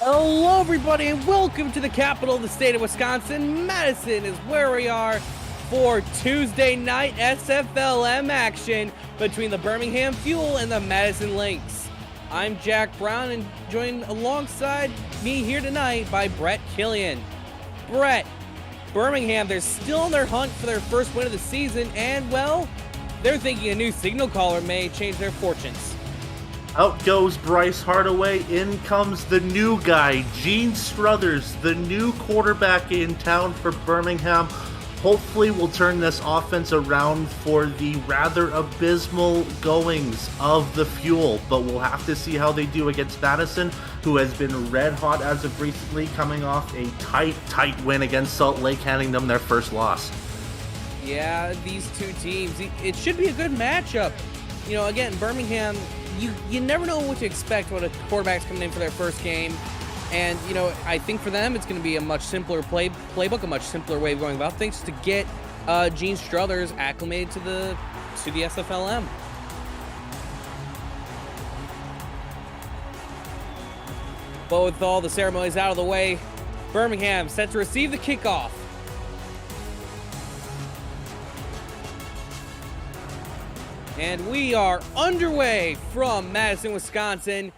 Hello, everybody, and welcome to the capital of the state of Wisconsin. Madison is where we are for Tuesday night SFLm action between the Birmingham Fuel and the Madison Lynx. I'm Jack Brown, and joined alongside me here tonight by Brett Killian. Brett, Birmingham, they're still on their hunt for their first win of the season, and, well, they're thinking a new signal caller may change their fortunes. Out goes Bryce Hardaway, in comes the new guy, Gene Struthers, the new quarterback in town for Birmingham. Hopefully we'll turn this offense around for the rather abysmal goings of the Fuel, but we'll have to see how they do against Madison, who has been red hot as of recently, coming off a tight win against Salt Lake, handing them their first loss. Yeah, these two teams, it should be a good matchup. You know, again, Birmingham, you never know what to expect when a quarterback's coming in for their first game. And, you know, I think for them it's going to be a much simpler playbook, a much simpler way of going about things to get Gene Struthers acclimated to the SFLm. But with all the ceremonies out of the way, Birmingham set to receive the kickoff. And we are underway from Madison, Wisconsin,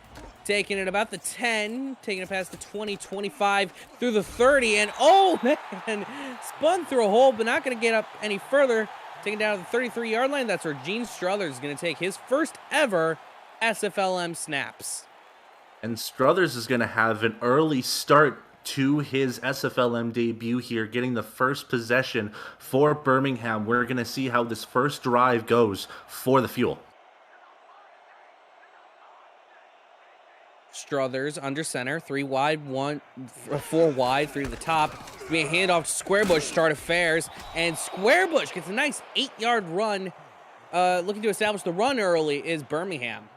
taking it about the 10, taking it past the 20, 25, through the 30, and oh man, spun through a hole, but not going to get up any further. Taking down to the 33-yard line, that's where Gene Struthers is going to take his first ever SFLm snaps. And Struthers is going to have an early start to his SFLm debut here, getting the first possession for Birmingham. We're going to see how this first drive goes for the Fuel. Struthers under center, 3 wide, 4 wide, 3 to the top. Being handed off to Squarebush, start affairs, and Squarebush gets a nice 8-yard run. Looking to establish the run early is Birmingham.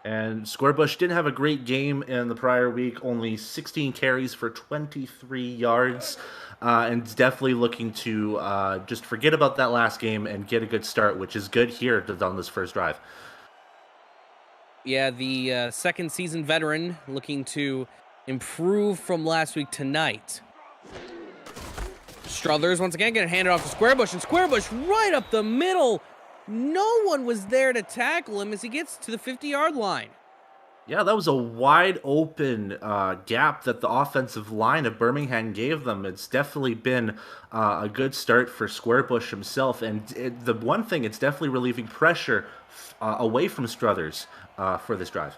And Squarebush didn't have a great game in the prior week, only 16 carries for 23 yards, and definitely looking to just forget about that last game and get a good start, which is good here on this first drive. Yeah, the second season veteran looking to improve from last week tonight. Struthers once again getting handed off to Squarebush, and Squarebush right up the middle. No one was there to tackle him as he gets to the 50-yard line. Yeah, that was a wide open gap that the offensive line of Birmingham gave them. It's definitely been a good start for Squarebush himself. And the one thing, it's definitely relieving pressure away from Struthers for this drive.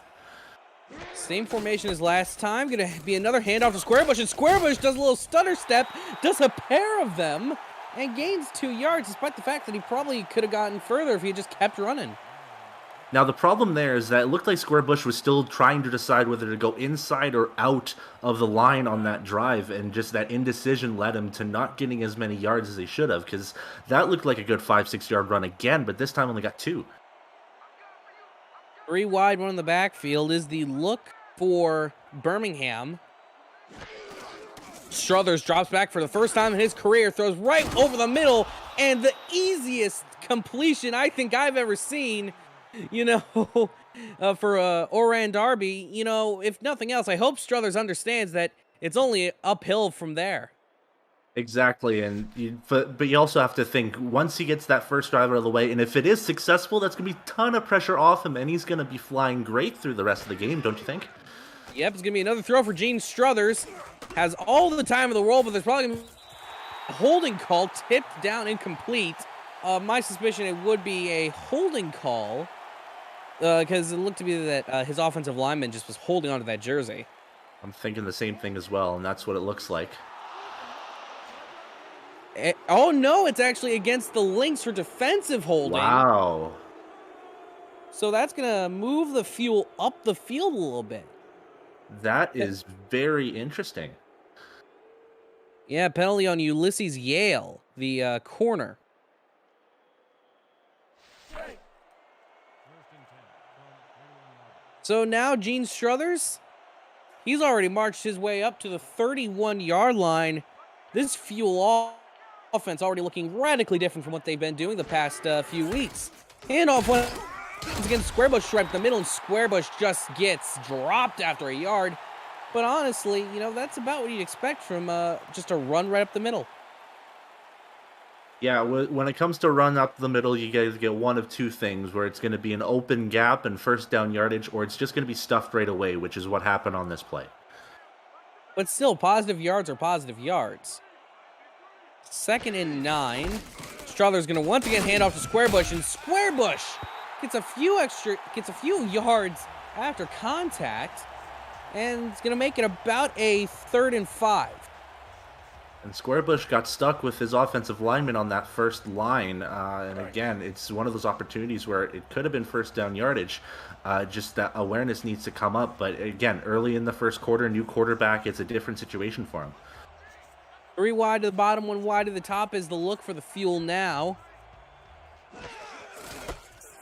Same formation as last time. Going to be another handoff to Squarebush. And Squarebush does a little stutter step, does a pair of them, and gains 2 yards, despite the fact that he probably could have gotten further if he had just kept running. Now, the problem there is that it looked like Squarebush was still trying to decide whether to go inside or out of the line on that drive, and just that indecision led him to not getting as many yards as he should have, because that looked like a good 5-6 yard run again, but this time only got 2. 3 wide, 1 in the backfield is the look for Birmingham. Struthers drops back for the first time in his career, throws right over the middle, and the easiest completion I think I've ever seen, you know, for Oran Darby. You know, if nothing else, I hope Struthers understands that it's only uphill from there. Exactly, but you also have to think, once he gets that first drive out of the way, and if it is successful, that's going to be a ton of pressure off him, and he's going to be flying great through the rest of the game, don't you think? Yep, it's going to be another throw for Gene Struthers. Has all the time in the world, but there's probably going to be a holding call, tipped down, incomplete. My suspicion, it would be a holding call, because it looked to be that his offensive lineman just was holding onto that jersey. I'm thinking the same thing as well, and that's what it looks like. Oh, no, it's actually against the Lynx for defensive holding. Wow. So that's going to move the Fuel up the field a little bit. That is very interesting. Yeah, penalty on Ulysses Yale, the corner. So now Gene Struthers, he's already marched his way up to the 31-yard line. This Fuel offense already looking radically different from what they've been doing the past few weeks. Handoff once again, Squarebush right up the middle, and Squarebush just gets dropped after a yard. But honestly, that's about what you'd expect from just a run right up the middle. Yeah, when it comes to run up the middle, you guys get one of two things, where it's going to be an open gap and first down yardage, or it's just going to be stuffed right away, which is what happened on this play. But still, positive yards are positive yards. 2nd and 9. Strother's going to once again hand off to Squarebush, and Squarebush gets a few yards after contact, and it's going to make it about a 3rd and 5. And Squarebush got stuck with his offensive lineman on that first line. And again, it's one of those opportunities where it could have been first down yardage. Just that awareness needs to come up. But again, early in the first quarter, new quarterback, it's a different situation for him. 3 wide to the bottom, 1 wide to the top is the look for the Fuel now.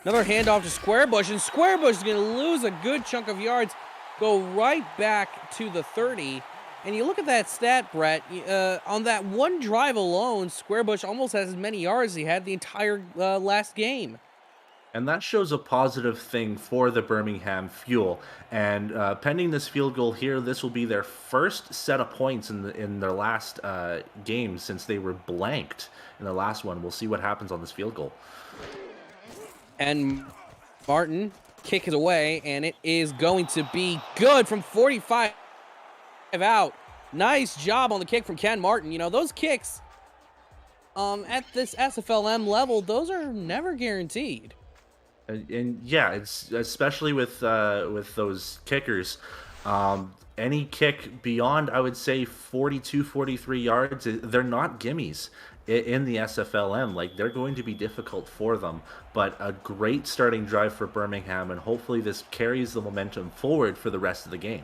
Another handoff to Squarebush, and Squarebush is going to lose a good chunk of yards, go right back to the 30. And you look at that stat, Brett, on that one drive alone, Squarebush almost has as many yards as he had the entire last game. And that shows a positive thing for the Birmingham Fuel. And pending this field goal here, this will be their first set of points in their last game since they were blanked in the last one. We'll see what happens on this field goal. And Martin kick it away, and it is going to be good from 45 out. Nice job on the kick from Ken Martin. Those kicks at this SFLm level, those are never guaranteed. And yeah, it's especially with those kickers. Any kick beyond, I would say, 42, 43 yards, they're not gimmies in the SFLm. Like, they're going to be difficult for them. But a great starting drive for Birmingham, and hopefully this carries the momentum forward for the rest of the game.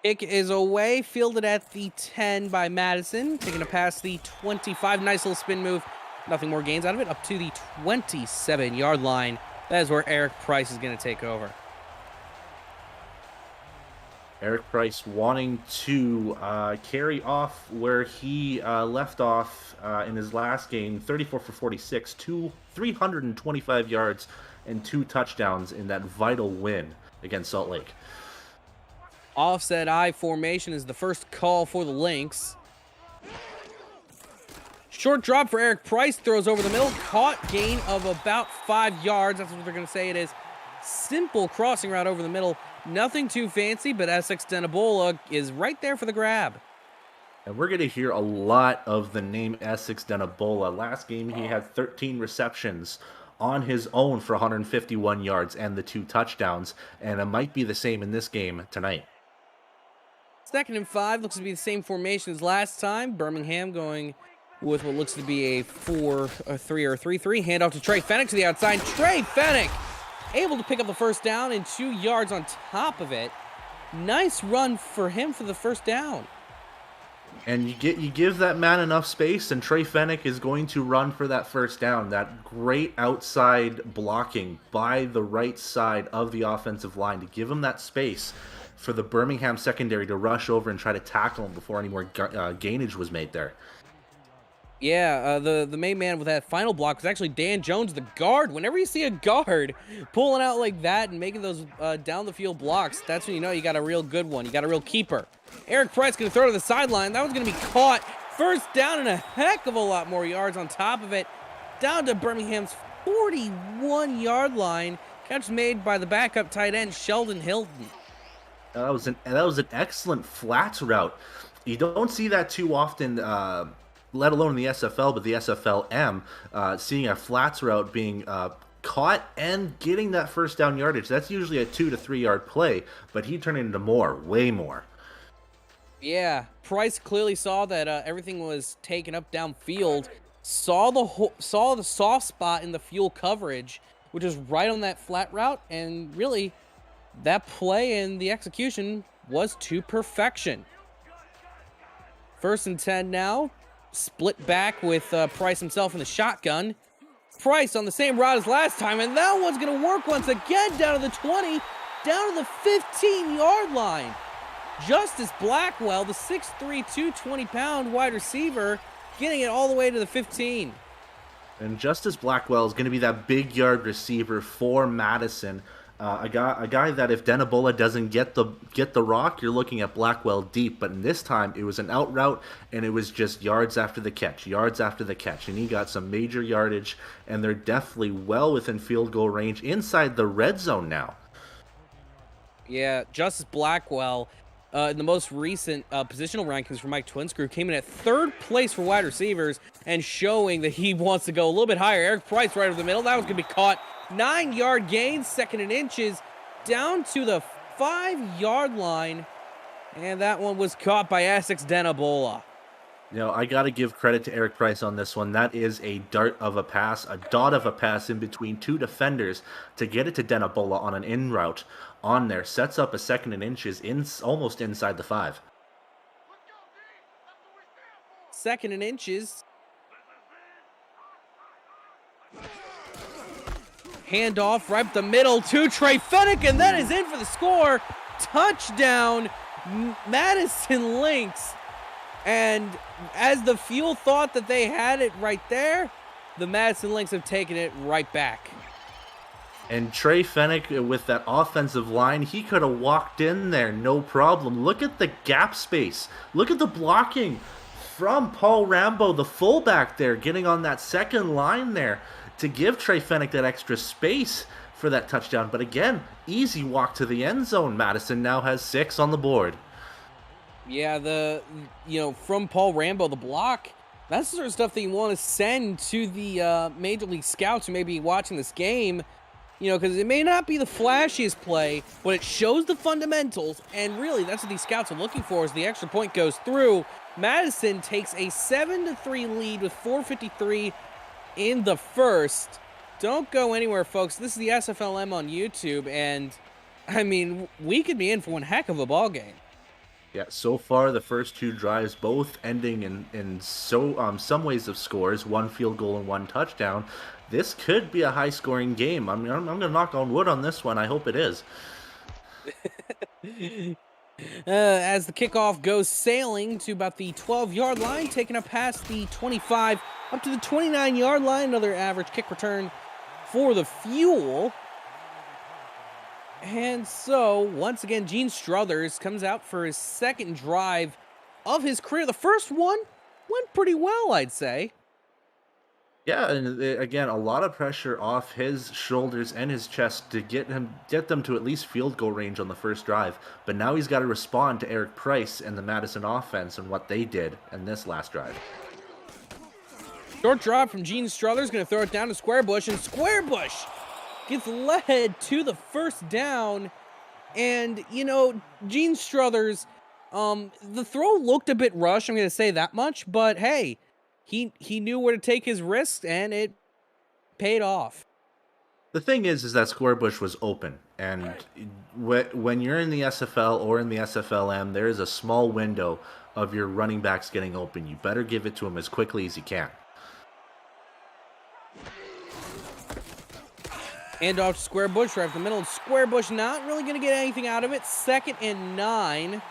Kick is away, fielded at the 10 by Madison, taking a pass the 25. Nice little spin move. Nothing more gains out of it. Up to the 27-yard line. That is where Eric Price is going to take over. Eric Price wanting to carry off where he left off in his last game, 34 for 46, 325 yards and 2 touchdowns in that vital win against Salt Lake. Offset I formation is the first call for the Lynx. Short drop for Eric Price, throws over the middle, caught, gain of about 5 yards. That's what they're going to say it is. Simple crossing route over the middle. Nothing too fancy, but Essex Denabola is right there for the grab. And we're going to hear a lot of the name Essex Denabola. Last game, he had 13 receptions on his own for 151 yards and the 2 touchdowns. And it might be the same in this game tonight. 2nd and 5 looks to be the same formation as last time. Birmingham going with what looks to be a 4-3 or 3-3. Handoff to Trey Fennick to the outside. Trey Fennick able to pick up the first down and 2 yards on top of it. Nice run for him for the first down. And you give that man enough space, and Trey Fennick is going to run for that first down. That great outside blocking by the right side of the offensive line to give him that space for the Birmingham secondary to rush over and try to tackle him before any more gainage was made there. Yeah, the main man with that final block was actually Dan Jones, the guard. Whenever you see a guard pulling out like that and making those down the field blocks, that's when you know you got a real good one. You got a real keeper. Eric Price going to throw to the sideline. That one's going to be caught. First down and a heck of a lot more yards on top of it. Down to Birmingham's 41-yard line. Catch made by the backup tight end, Sheldon Hilton. That was an excellent flats route. You don't see that too often, let alone in the SFL, but the SFLm, seeing a flats route being caught and getting that first down yardage. That's usually a 2 to 3 yard play, but he turned it into more, way more. Yeah, Price clearly saw that everything was taken up downfield. Saw the soft spot in the fuel coverage, which is right on that flat route, and really, that play and the execution was to perfection. 1st and 10 now. Split back with Price himself in the shotgun. Price on the same route as last time, and that one's going to work once again down to the 20, down to the 15-yard line. Justice Blackwell, the 6'3", 220-pound wide receiver, getting it all the way to the 15. And Justice Blackwell is going to be that big yard receiver for Madison. A guy that if Denabola doesn't get the rock, you're looking at Blackwell deep. But in this time, it was an out route, and it was just yards after the catch, and he got some major yardage. And they're definitely well within field goal range inside the red zone now. Yeah, Justice Blackwell, in the most recent positional rankings for Mike Twinscrew, came in at 3rd place for wide receivers and showing that he wants to go a little bit higher. Eric Price right over the middle. That was going to be caught. 9-yard gain, 2nd and inches, down to the 5-yard line. And that one was caught by Essex Denabola. You know, I got to give credit to Eric Price on this one. That is a dart of a pass, a dot of a pass in between 2 defenders to get it to Denabola on an in route on there. Sets up a 2nd and inches almost inside the 5. 2nd and inches. Handoff right up the middle to Trey Fennick, and that is in for the score. Touchdown, Madison Lynx. And as the Fuel thought that they had it right there, the Madison Lynx have taken it right back. And Trey Fennick with that offensive line, he could have walked in there, no problem. Look at the gap space. Look at the blocking from Paul Rambo, the fullback there, getting on that second line there to give Trey Fennick that extra space for that touchdown. But again, easy walk to the end zone. Madison now has 6 on the board. Yeah, from Paul Rambo, the block, that's the sort of stuff that you want to send to the Major League Scouts who may be watching this game, because it may not be the flashiest play, but it shows the fundamentals, and really that's what these scouts are looking for as the extra point goes through. Madison takes a 7-3 lead with 4:53 in the first. Don't go anywhere, folks. This is the SFLm on YouTube, and, I mean, we could be in for one heck of a ball game. Yeah, so far the first 2 drives both ending in some ways of scores, 1 field goal and 1 touchdown. This could be a high-scoring game. I'm going to knock on wood on this one. I hope it is. As the kickoff goes sailing to about the 12-yard line, taking up past the 25, up to the 29-yard line, another average kick return for the Fuel. And so, once again, Gene Struthers comes out for his 2nd drive of his career. The first one went pretty well, I'd say. Yeah, and again, a lot of pressure off his shoulders and his chest to get them to at least field goal range on the first drive. But now he's got to respond to Eric Price and the Madison offense and what they did in this last drive. Short drive from Gene Struthers, going to throw it down to Squarebush, and Squarebush gets led to the first down. And, Gene Struthers, the throw looked a bit rushed, I'm going to say that much, but hey, he knew where to take his risks, and it paid off. The thing is that Squarebush was open, and when you're in the SFL or in the SFLm, there is a small window of your running backs getting open. You better give it to him as quickly as you can. And off to Squarebush right up the middle. Squarebush not really going to get anything out of it. 2nd and 9.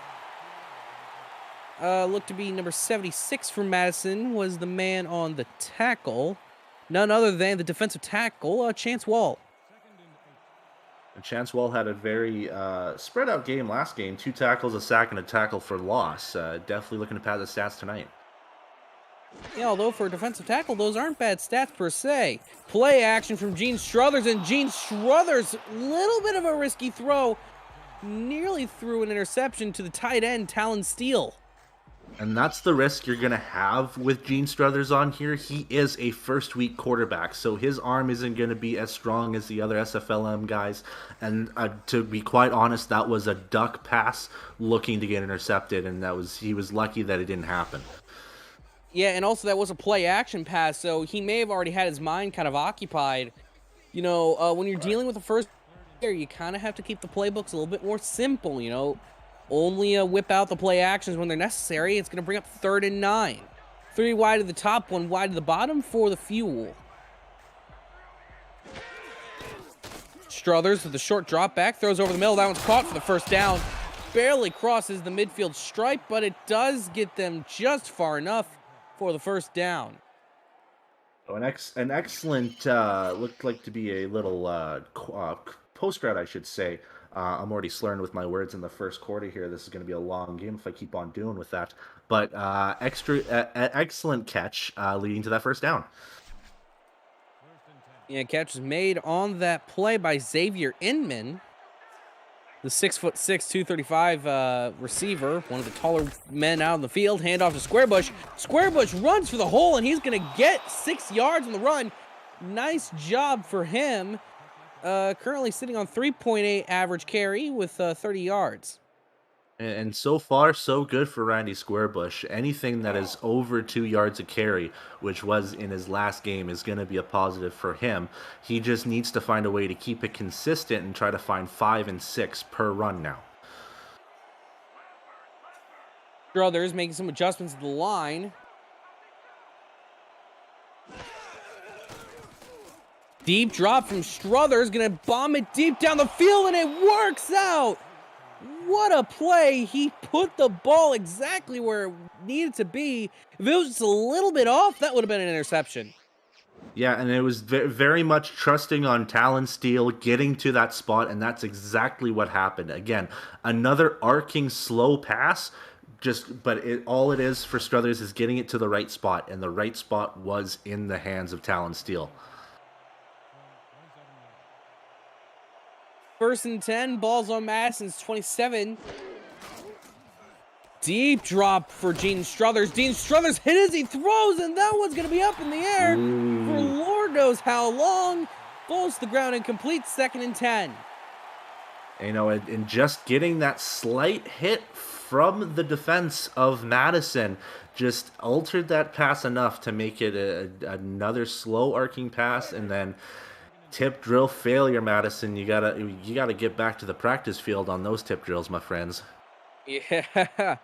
Looked to be number 76 for Madison was the man on the tackle. None other than the defensive tackle, Chance Wall. And Chance Wall had a very spread out game last game. 2 tackles, a sack, and a tackle for loss. Definitely looking to pad the stats tonight. Yeah, although for a defensive tackle, those aren't bad stats per se. Play action from Gene Struthers, and Gene Struthers, little bit of a risky throw, nearly threw an interception to the tight end, Talon Steele. And that's the risk you're going to have with Gene Struthers on here. He is a first-week quarterback, so his arm isn't going to be as strong as the other SFLm guys. And to be quite honest, that was a duck pass looking to get intercepted, and he was lucky that it didn't happen. Yeah, and also that was a play-action pass, so he may have already had his mind kind of occupied. When you're dealing with the first player, you kind of have to keep the playbooks a little bit more simple, Only whip out the play actions when they're necessary. It's going to bring up 3rd and 9. 3 wide to the top, 1 wide to the bottom for the Fuel. Struthers with the short drop back, throws over the middle. That one's caught for the first down. Barely crosses the midfield stripe, but it does get them just far enough for the first down. Oh, an excellent looked like to be a little post route, I should say. I'm already slurring with my words in the first quarter here. This is going to be a long game if I keep on doing with that. But excellent catch leading to that first down. Yeah, catch was made on that play by Xavier Inman, the 6'6", 235 receiver, one of the taller men out on the field. Handoff to Squarebush. Squarebush runs for the hole, and he's going to get 6 yards on the run. Nice job for him. Currently sitting on 3.8 average carry with 30 yards. And so far, so good for Randy Squarebush. Anything that is over 2 yards a carry, which was in his last game, is going to be a positive for him. He just needs to find a way to keep it consistent and try to find 5 and 6 per run now. Struthers making some adjustments to the line. Deep drop from Struthers, going to bomb it deep down the field, and it works out. What a play. He put the ball exactly where it needed to be. If it was just a little bit off, that would have been an interception. Yeah, and it was very much trusting on Talon Steele getting to that spot, and that's exactly what happened. Again, another arcing slow pass, but all it is for Struthers is getting it to the right spot, and the right spot was in the hands of Talon Steele. 1st and 10, balls on Madison's 27. Deep drop for Gene Struthers. Gene Struthers hit as he throws, and that one's going to be up in the air for Lord knows how long. Falls to the ground and complete 2nd and 10. You know, and just getting that slight hit from the defense of Madison just altered that pass enough to make it another slow arcing pass, and then tip drill failure, Madison. You gotta get back to the practice field on those tip drills, my friends. Yeah.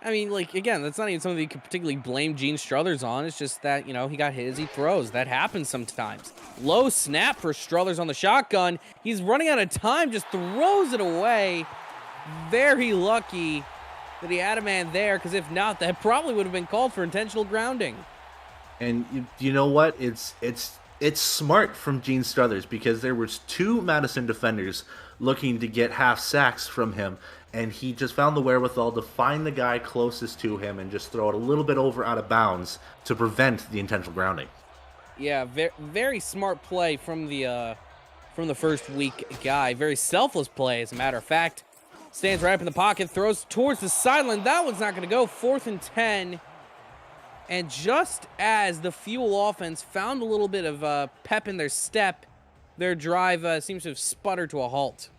I mean, like, again, that's not even something you could particularly blame Gene Struthers on. It's just that, he got hit as he throws. That happens sometimes. Low snap for Struthers on the shotgun. He's running out of time, just throws it away. Very lucky that he had a man there, because if not, that probably would have been called for intentional grounding. And you know what? It's smart from Gene Struthers, because there was 2 Madison defenders looking to get half sacks from him, and he just found the wherewithal to find the guy closest to him and just throw it a little bit over out of bounds to prevent the intentional grounding. Yeah, very smart play from the first week guy. Very selfless play, as a matter of fact. Stands right up in the pocket, throws towards the sideline. That one's not going to go. 4th and 10. And just as the Fuel offense found a little bit of pep in their step, their drive seems to have sputtered to a halt.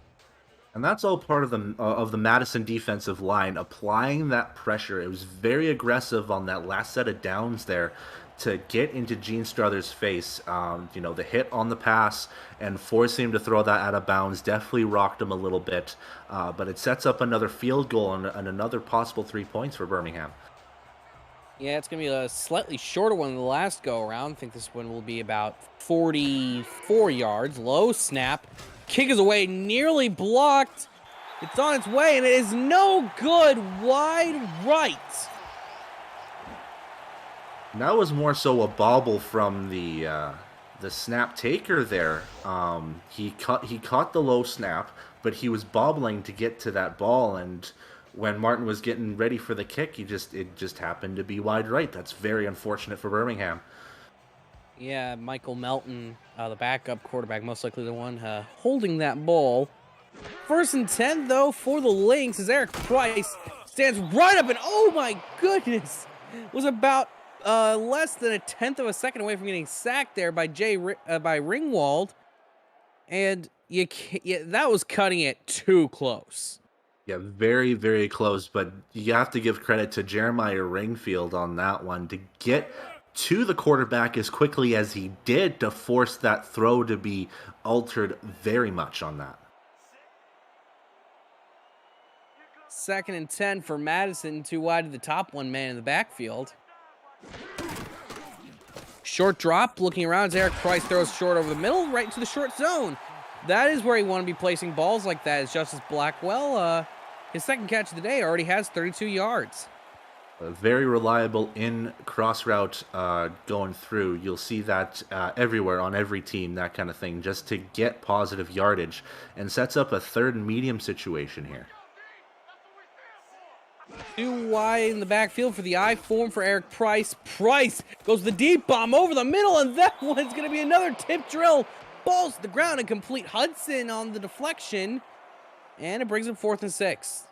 And that's all part of the Madison defensive line, applying that pressure. It was very aggressive on that last set of downs there to get into Gene Struthers' face. The hit on the pass and forcing him to throw that out of bounds definitely rocked him a little bit. But it sets up another field goal and another possible 3 points for Birmingham. Yeah, it's going to be a slightly shorter one than the last go-around. I think this one will be about 44 yards. Low snap. Kick is away, nearly blocked. It's on its way, and it is no good. Wide right. And that was more so a bobble from the snap taker there. He caught the low snap, but he was bobbling to get to that ball, and when Martin was getting ready for the kick, it just happened to be wide right. That's very unfortunate for Birmingham. Yeah, Michael Melton, the backup quarterback, most likely the one holding that ball. 1st and 10, though, for the Lynx, as Eric Price stands right up, and oh my goodness, was about less than 1/10 of a second away from getting sacked there by by Ringwald, and that was cutting it too close. Yeah, very, very close, but you have to give credit to Jeremiah Ringfield on that one to get to the quarterback as quickly as he did to force that throw to be altered very much on that. 2nd and 10 for Madison, too wide to the top, one man in the backfield. Short drop, looking around as Eric Price throws short over the middle, right into the short zone. That is where you want to be placing balls like that, as Justice Blackwell, his second catch of the day, already has 32 yards. Very reliable in cross route going through. You'll see that everywhere on every team, that kind of thing, just to get positive yardage, and sets up a third and medium situation here. Too wide in the backfield for the I form for Eric Price. Price goes the deep bomb over the middle, and that one's going to be another tip drill. Balls to the ground and complete. Hudson on the deflection, and it brings him 4th and 6.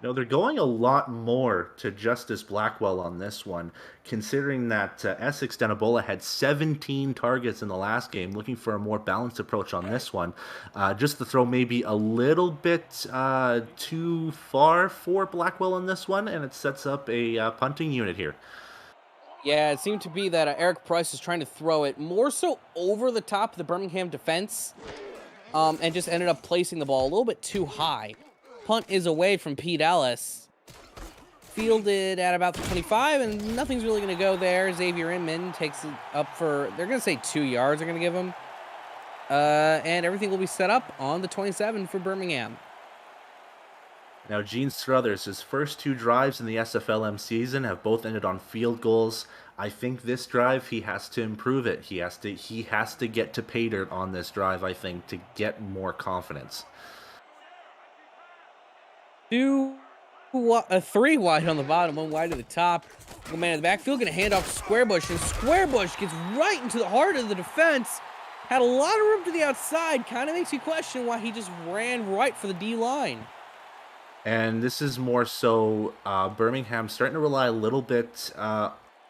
No, they're going a lot more to Justice Blackwell on this one, considering that Essex Denabola had 17 targets in the last game, looking for a more balanced approach on this one. Just the throw maybe a little bit too far for Blackwell on this one, and it sets up a punting unit here. Yeah, it seemed to be that Eric Price is trying to throw it more so over the top of the Birmingham defense, and just ended up placing the ball a little bit too high. Punt is away from Pete Ellis. Fielded at about the 25, and nothing's really going to go there. Xavier Inman takes it up for, they're going to say 2 yards they're going to give him. And everything will be set up on the 27 for Birmingham. Now, Gene Struthers, his first 2 drives in the SFLm season have both ended on field goals. I think this drive, he has to improve it. He has to get to pay dirt on this drive, I think, to get more confidence. 3 wide on the bottom, 1 wide to the top. One man in the backfield, going to hand off to Squarebush, and Squarebush gets right into the heart of the defense. Had a lot of room to the outside. Kind of makes you question why he just ran right for the D-line. And this is more so Birmingham starting to rely a little bit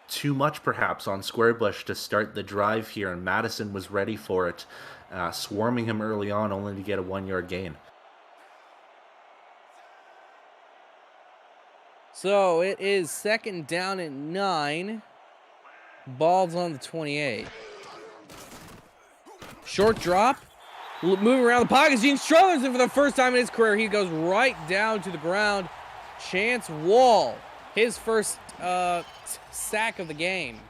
too much, perhaps, on Squarebush to start the drive here, and Madison was ready for it, swarming him early on, only to get a 1-yard gain. So it is 2nd down at 9. Ball's on the 28. Short drop. Moving around the pocket. Gene Struthers, and for the first time in his career, he goes right down to the ground. Chance Wall, his first sack of the game.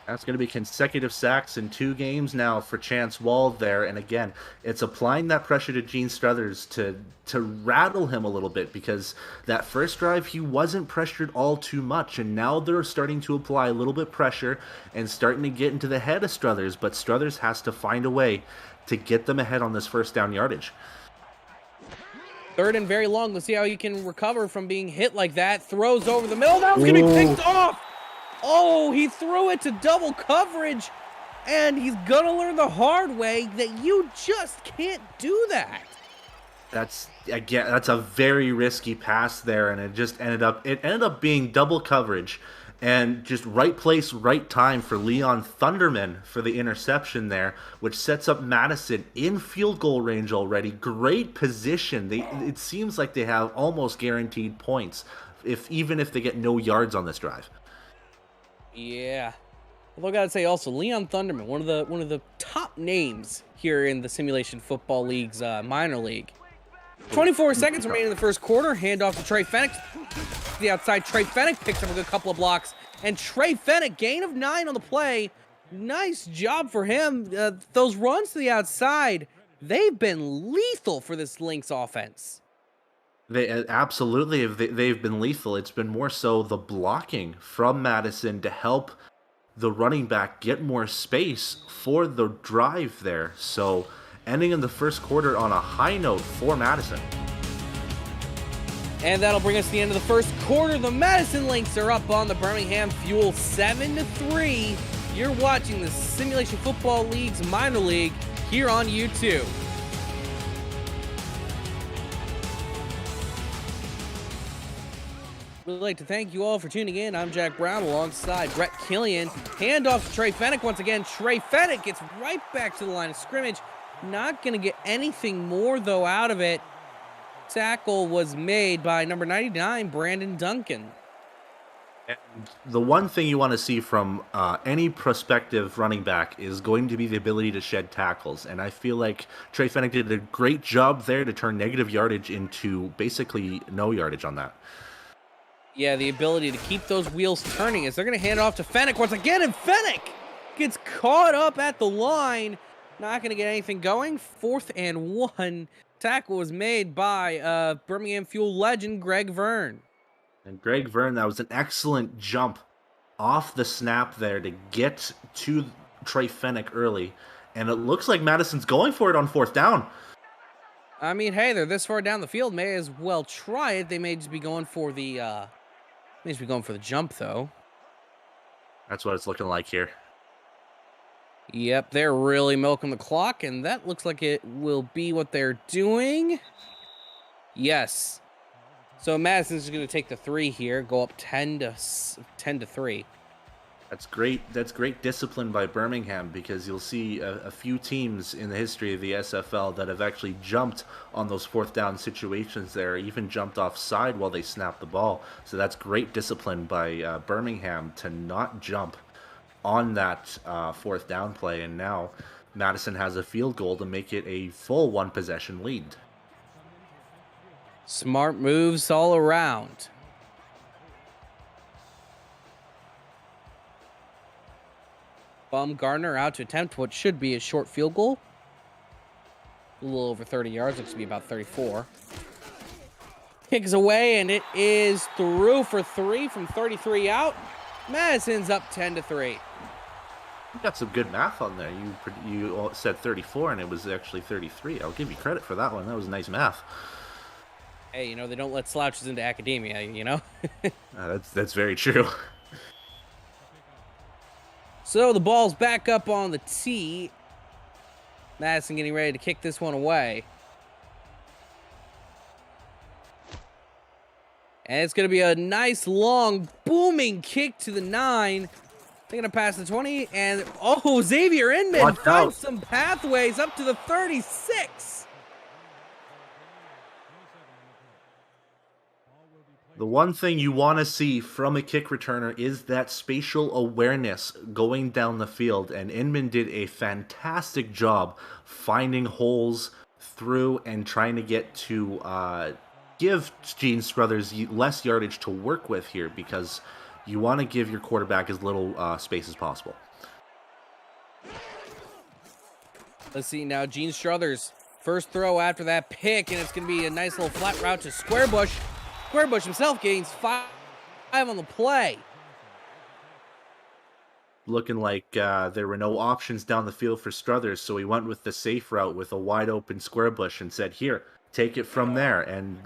That's going to be consecutive sacks in 2 games now for Chance Wall there. And again, it's applying that pressure to Gene Struthers to rattle him a little bit, because that first drive, he wasn't pressured all too much. And now they're starting to apply a little bit pressure and starting to get into the head of Struthers. But Struthers has to find a way to get them ahead on this first down yardage. 3rd and very long. Let's see how he can recover from being hit like that. Throws over the middle. That was going to be picked off. Oh, he threw it to double coverage, and he's going to learn the hard way that you just can't do that. That's a very risky pass there, and it ended up being double coverage, and just right place, right time for Leon Thunderman for the interception there, which sets up Madison in field goal range already. Great position. It seems like they have almost guaranteed points, even if they get no yards on this drive. Yeah. Although I gotta say also, Leon Thunderman, one of the top names here in the Simulation Football League's minor league. 24 seconds remaining in the first quarter. Handoff to Trey Fennick. The outside, Trey Fennick picks up a good couple of blocks. And Trey Fennick, gain of 9 on the play. Nice job for him. Those runs to the outside, they've been lethal for this Lynx offense. They absolutely they've been lethal. It's been more so the blocking from Madison to help the running back get more space for the drive there. So ending in the first quarter on a high note for Madison. And that'll bring us to the end of the first quarter. The Madison Lynx are up on the Birmingham Fuel 7-3. You're watching the Simulation Football League's minor league here on YouTube. We'd like to thank you all for tuning in. I'm Jack Brown alongside Brett Killian. Handoff to Trey Fennick once again. Trey Fennick gets right back to the line of scrimmage. Not going to get anything more, though, out of it. Tackle was made by number 99, Brandon Duncan. And the one thing you want to see from any prospective running back is going to be the ability to shed tackles. And I feel like Trey Fennick did a great job there to turn negative yardage into basically no yardage on that. Yeah, the ability to keep those wheels turning as they're going to hand it off to Fennick once again, and Fennick gets caught up at the line. Not going to get anything going. 4th and 1. Tackle was made by Birmingham Fuel legend Greg Verne. And Greg Verne, that was an excellent jump off the snap there to get to Trey Fennec early. And it looks like Madison's going for it on 4th down. I mean, hey, they're this far down the field. May as well try it. They may just be going for the jump, though. That's what it's looking like here. Yep, they're really milking the clock, and that looks like it will be what they're doing. Yes. So Madison's going to take the 3 here, go up 10 to 3. That's great. That's great discipline by Birmingham, because you'll see a few teams in the history of the SFL that have actually jumped on those 4th down situations there, even jumped offside while they snapped the ball. So that's great discipline by Birmingham to not jump on that 4th down play. And now Madison has a field goal to make it a full 1 possession lead. Smart moves all around. Baumgartner out to attempt what should be a short field goal. A little over 30 yards. Looks to be about 34. Kicks away, and it is through for 3 from 33 out. Madison's up 10 to 3. You got some good math on there. You said 34, and it was actually 33. I'll give you credit for that one. That was nice math. Hey, you know, they don't let slouches into academia, you know? That's very true. So the ball's back up on the tee. Madison getting ready to kick this one away. And it's going to be a nice, long, booming kick to the 9. They're going to pass the 20. And, oh, Xavier Inman finds some pathways up to the 36. The one thing you want to see from a kick returner is that spatial awareness going down the field, and Inman did a fantastic job finding holes through and trying to get to give Gene Struthers less yardage to work with here, because you want to give your quarterback as little space as possible. Let's see now, Gene Struthers, first throw after that pick, and it's going to be a nice little flat route to Squarebush. Squarebush himself gains 5 on the play. Looking like there were no options down the field for Struthers, so he went with the safe route with a wide open Squarebush and said, here, take it from there. And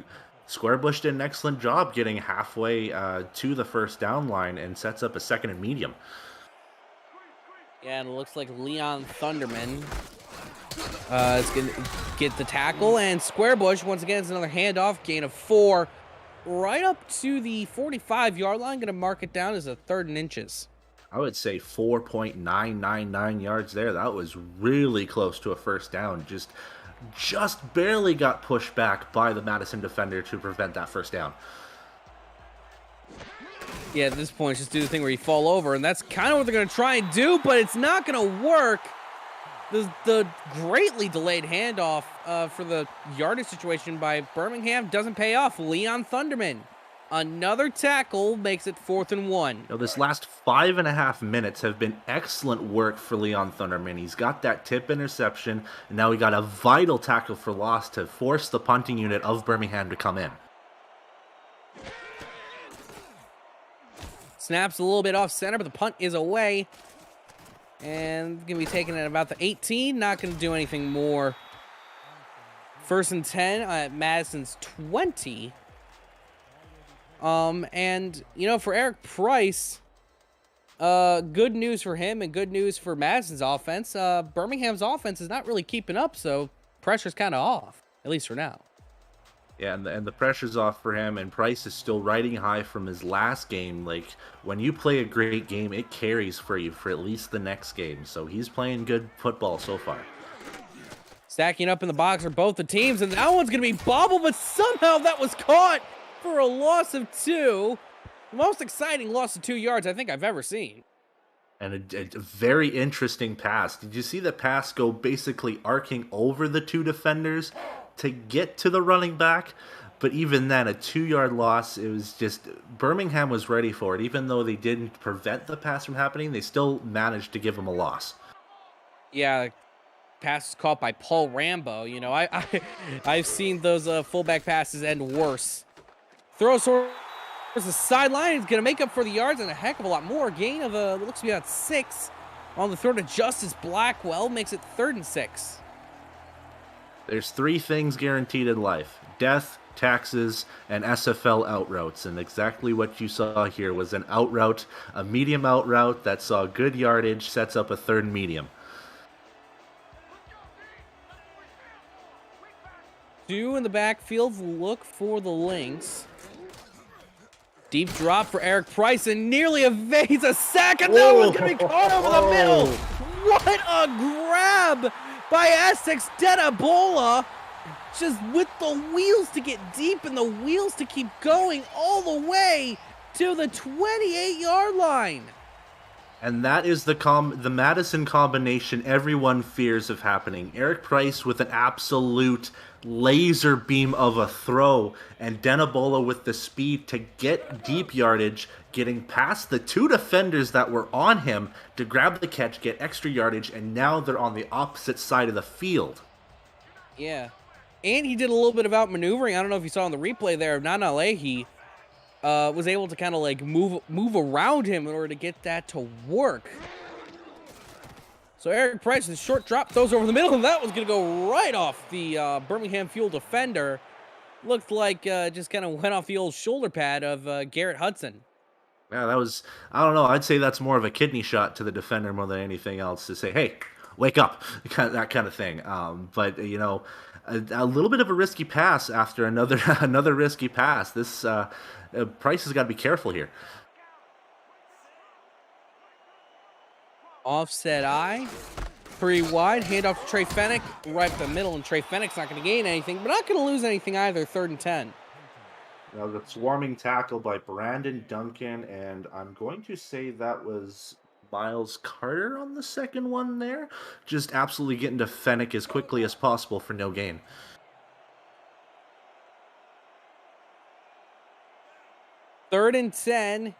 Squarebush did an excellent job getting halfway to the 1st down line and sets up a 2nd and medium. Yeah, and it looks like Leon Thunderman is going to get the tackle. And Squarebush, once again, is another handoff, gain of 4. Right up to the 45-yard line. Going to mark it down as a 3rd and inches. I would say 4.999 yards there. That was really close to a 1st down. Just barely got pushed back by the Madison defender to prevent that 1st down. Yeah, at this point, just do the thing where you fall over, and that's kind of what they're going to try and do, but it's not going to work. The greatly delayed handoff for the yardage situation by Birmingham doesn't pay off. Leon Thunderman, another tackle, makes it 4th and 1. Now, this last 5.5 minutes have been excellent work for Leon Thunderman. He's got that tip interception, and now he got a vital tackle for loss to force the punting unit of Birmingham to come in. Snaps a little bit off center, but the punt is away. And going to be taken at about the 18. Not going to do anything more. 1st and 10 at Madison's 20. And, you know, for Eric Price, good news for him and good news for Madison's offense. Birmingham's offense is not really keeping up, so pressure's kind of off, at least for now. Yeah, and the pressure's off for him, and Price is still riding high from his last game. Like, when you play a great game, it carries for you for at least the next game. So he's playing good football so far. Stacking up in the box are both the teams, and that one's going to be bobbled, but somehow that was caught for a loss of 2. The most exciting loss of 2 yards I think I've ever seen. And a very interesting pass. Did you see the pass go basically arcing over the 2 defenders to get to the running back? But even then, a 2-yard loss, it was just, Birmingham was ready for it. Even though they didn't prevent the pass from happening, they still managed to give them a loss. Yeah, pass was caught by Paul Rambo. You know, I've seen those fullback passes end worse. Throw sort There's the sideline. He's going to make up for the yards and a heck of a lot more. Gain of, looks to be about 6 on the throw to Justice Blackwell. Makes it 3rd and 6. There's 3 things guaranteed in life: death, taxes, and SFL out routes. And exactly what you saw here was an out route, a medium out route that saw good yardage, sets up a 3rd and medium. 2 in the backfield, look for the Lynx. Deep drop for Eric Price and nearly evades a sack, and that one's going to be caught over the middle. What a grab by Essex Detabola. Just with the wheels to get deep and the wheels to keep going all the way to the 28-yard line. And that is the Madison combination everyone fears of happening. Eric Price with an absolute laser beam of a throw, and Detabola with the speed to get deep yardage, getting past the 2 defenders that were on him to grab the catch, get extra yardage, and now they're on the opposite side of the field. Yeah. And he did a little bit of outmaneuvering. I don't know if you saw on the replay there. Nana Leahy was able to kind of like move around him in order to get that to work. So Eric Price with a short drop, throws over the middle, and that was going to go right off the Birmingham Fuel defender. Looked like just kind of went off the old shoulder pad of Garrett Hudson. Yeah, that was, I don't know, I'd say that's more of a kidney shot to the defender more than anything else, to say, hey, wake up, that kind of thing. But, you know, a little bit of a risky pass after another risky pass. This Price has got to be careful here. Offset I, 3 wide, handoff to Trey Fennick, right up the middle, and Trey Fennick's not going to gain anything, but not going to lose anything either. 3rd and 10. Now the swarming tackle by Brandon Duncan, and I'm going to say that was Miles Carter on the second one there. Just absolutely getting to Fennick as quickly as possible for no gain. Third and 10.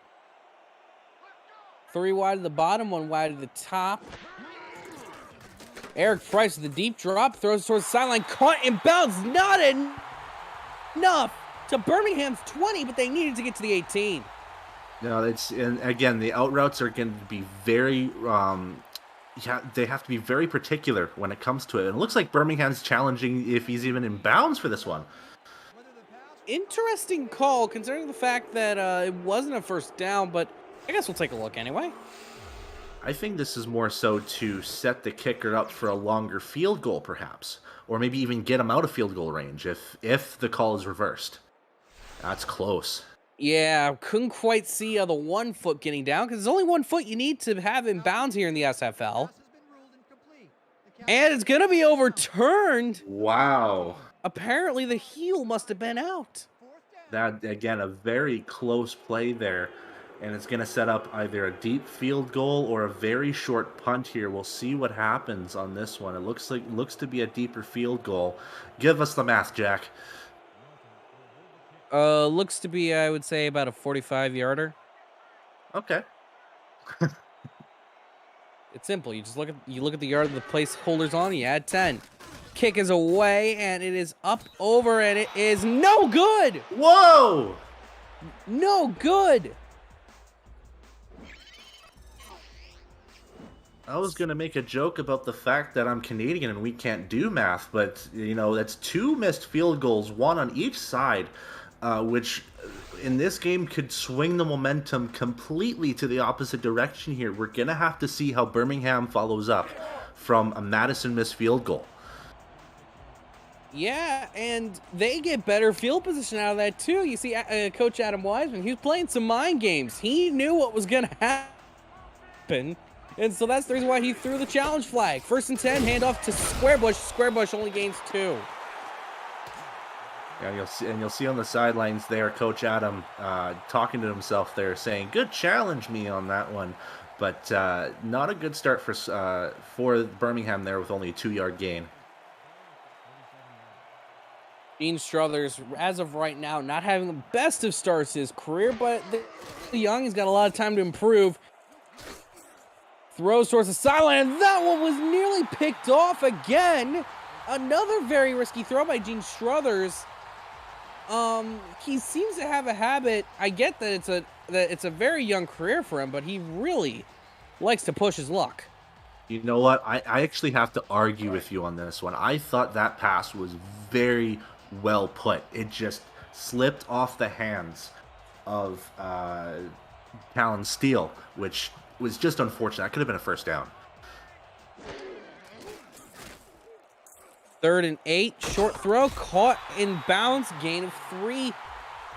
3 wide at the bottom, 1 wide at the top. Eric Price with the deep drop, throws towards the sideline, caught in bounds, not enough to Birmingham's 20, but they needed to get to the 18. No, and again, the out routes are going to be very, they have to be very particular when it comes to it. And it looks like Birmingham's challenging if he's even in bounds for this one. Interesting call, considering the fact that it wasn't a first down, but I guess we'll take a look anyway. I think this is more so to set the kicker up for a longer field goal, perhaps. Or maybe even get him out of field goal range if the call is reversed. That's close. Yeah, couldn't quite see the 1 foot getting down, because there's only 1 foot you need to have in bounds here in the SFL. And it's going to be overturned. Wow. Apparently the heel must have been out. That, again, a very close play there. And it's going to set up either a deep field goal or a very short punt here. We'll see what happens on this one. It looks to be a deeper field goal. Give us the math, Jack. Looks to be, I would say, about a 45-yarder. Okay. It's simple. You just look at the yard of the placeholders on. You add 10. Kick is away, and it is up over, and it is no good. Whoa! No good. I was going to make a joke about the fact that I'm Canadian and we can't do math, but, you know, that's 2 missed field goals, 1 on each side, which in this game could swing the momentum completely to the opposite direction here. We're going to have to see how Birmingham follows up from a Madison missed field goal. Yeah, and they get better field position out of that, too. You see, Coach Adam Wiseman, he was playing some mind games. He knew what was going to happen. And so that's the reason why he threw the challenge flag. 1st and 10, handoff to Squarebush. Squarebush only gains 2. Yeah, you'll see on the sidelines there, Coach Adam talking to himself there, saying, "Good challenge me on that one," but not a good start for Birmingham there with only a 2-yard gain. Gene Struthers, as of right now, not having the best of starts in his career, but the young, he's got a lot of time to improve. Throws towards the sideline, and that one was nearly picked off again. Another very risky throw by Gene Struthers. He seems to have a habit. I get that it's a very young career for him, but he really likes to push his luck. You know what? I actually have to argue with you on this one. I thought that pass was very well put. It just slipped off the hands of Talon Steele, which was just unfortunate. That could have been a first down. 3rd and 8, short throw, caught in bounds, gain of 3.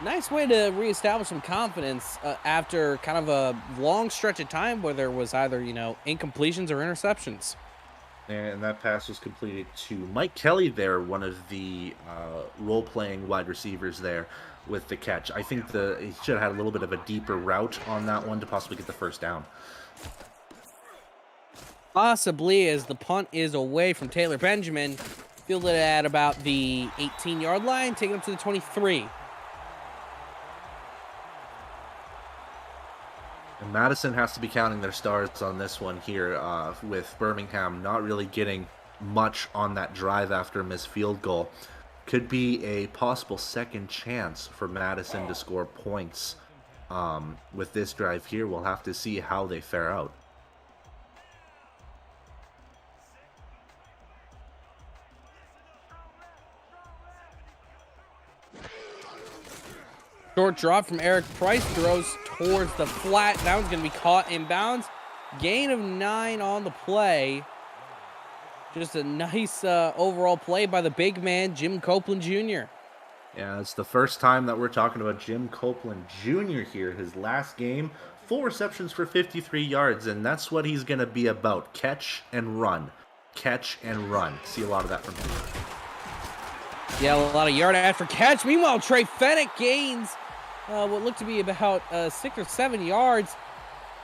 Nice way to reestablish some confidence after kind of a long stretch of time where there was either, incompletions or interceptions. And that pass was completed to Mike Kelly there, one of the role-playing wide receivers there with the catch. I think he should have had a little bit of a deeper route on that one to possibly get the first down. Possibly, as the punt is away from Taylor Benjamin. Fielded at about the 18-yard line, taking him to the 23. And Madison has to be counting their stars on this one here, with Birmingham not really getting much on that drive after a missed field goal. Could be a possible second chance for Madison to score points with this drive here. We'll have to see how they fare out. Short drop from Eric Price, throws towards the flat. That one's going to be caught in bounds. Gain of 9 on the play. Just a nice overall play by the big man, Jim Copeland Jr. Yeah, it's the first time that we're talking about Jim Copeland Jr. here. His last game, 4 receptions for 53 yards, and that's what he's going to be about. Catch and run. Catch and run. See a lot of that from him. Yeah, a lot of yard after catch. Meanwhile, Trey Fennick gains what looked to be about 6 or 7 yards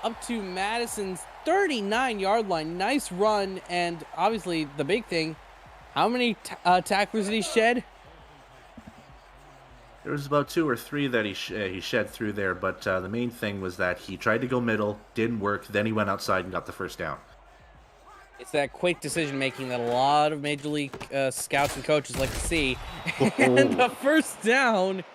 up to Madison's 39-yard line. Nice run, and obviously the big thing, how many tacklers did he shed? There was about 2 or 3 that he shed through there, but the main thing was that he tried to go middle, didn't work, then he went outside and got the first down. It's that quick decision-making that a lot of Major League scouts and coaches like to see. And the first down,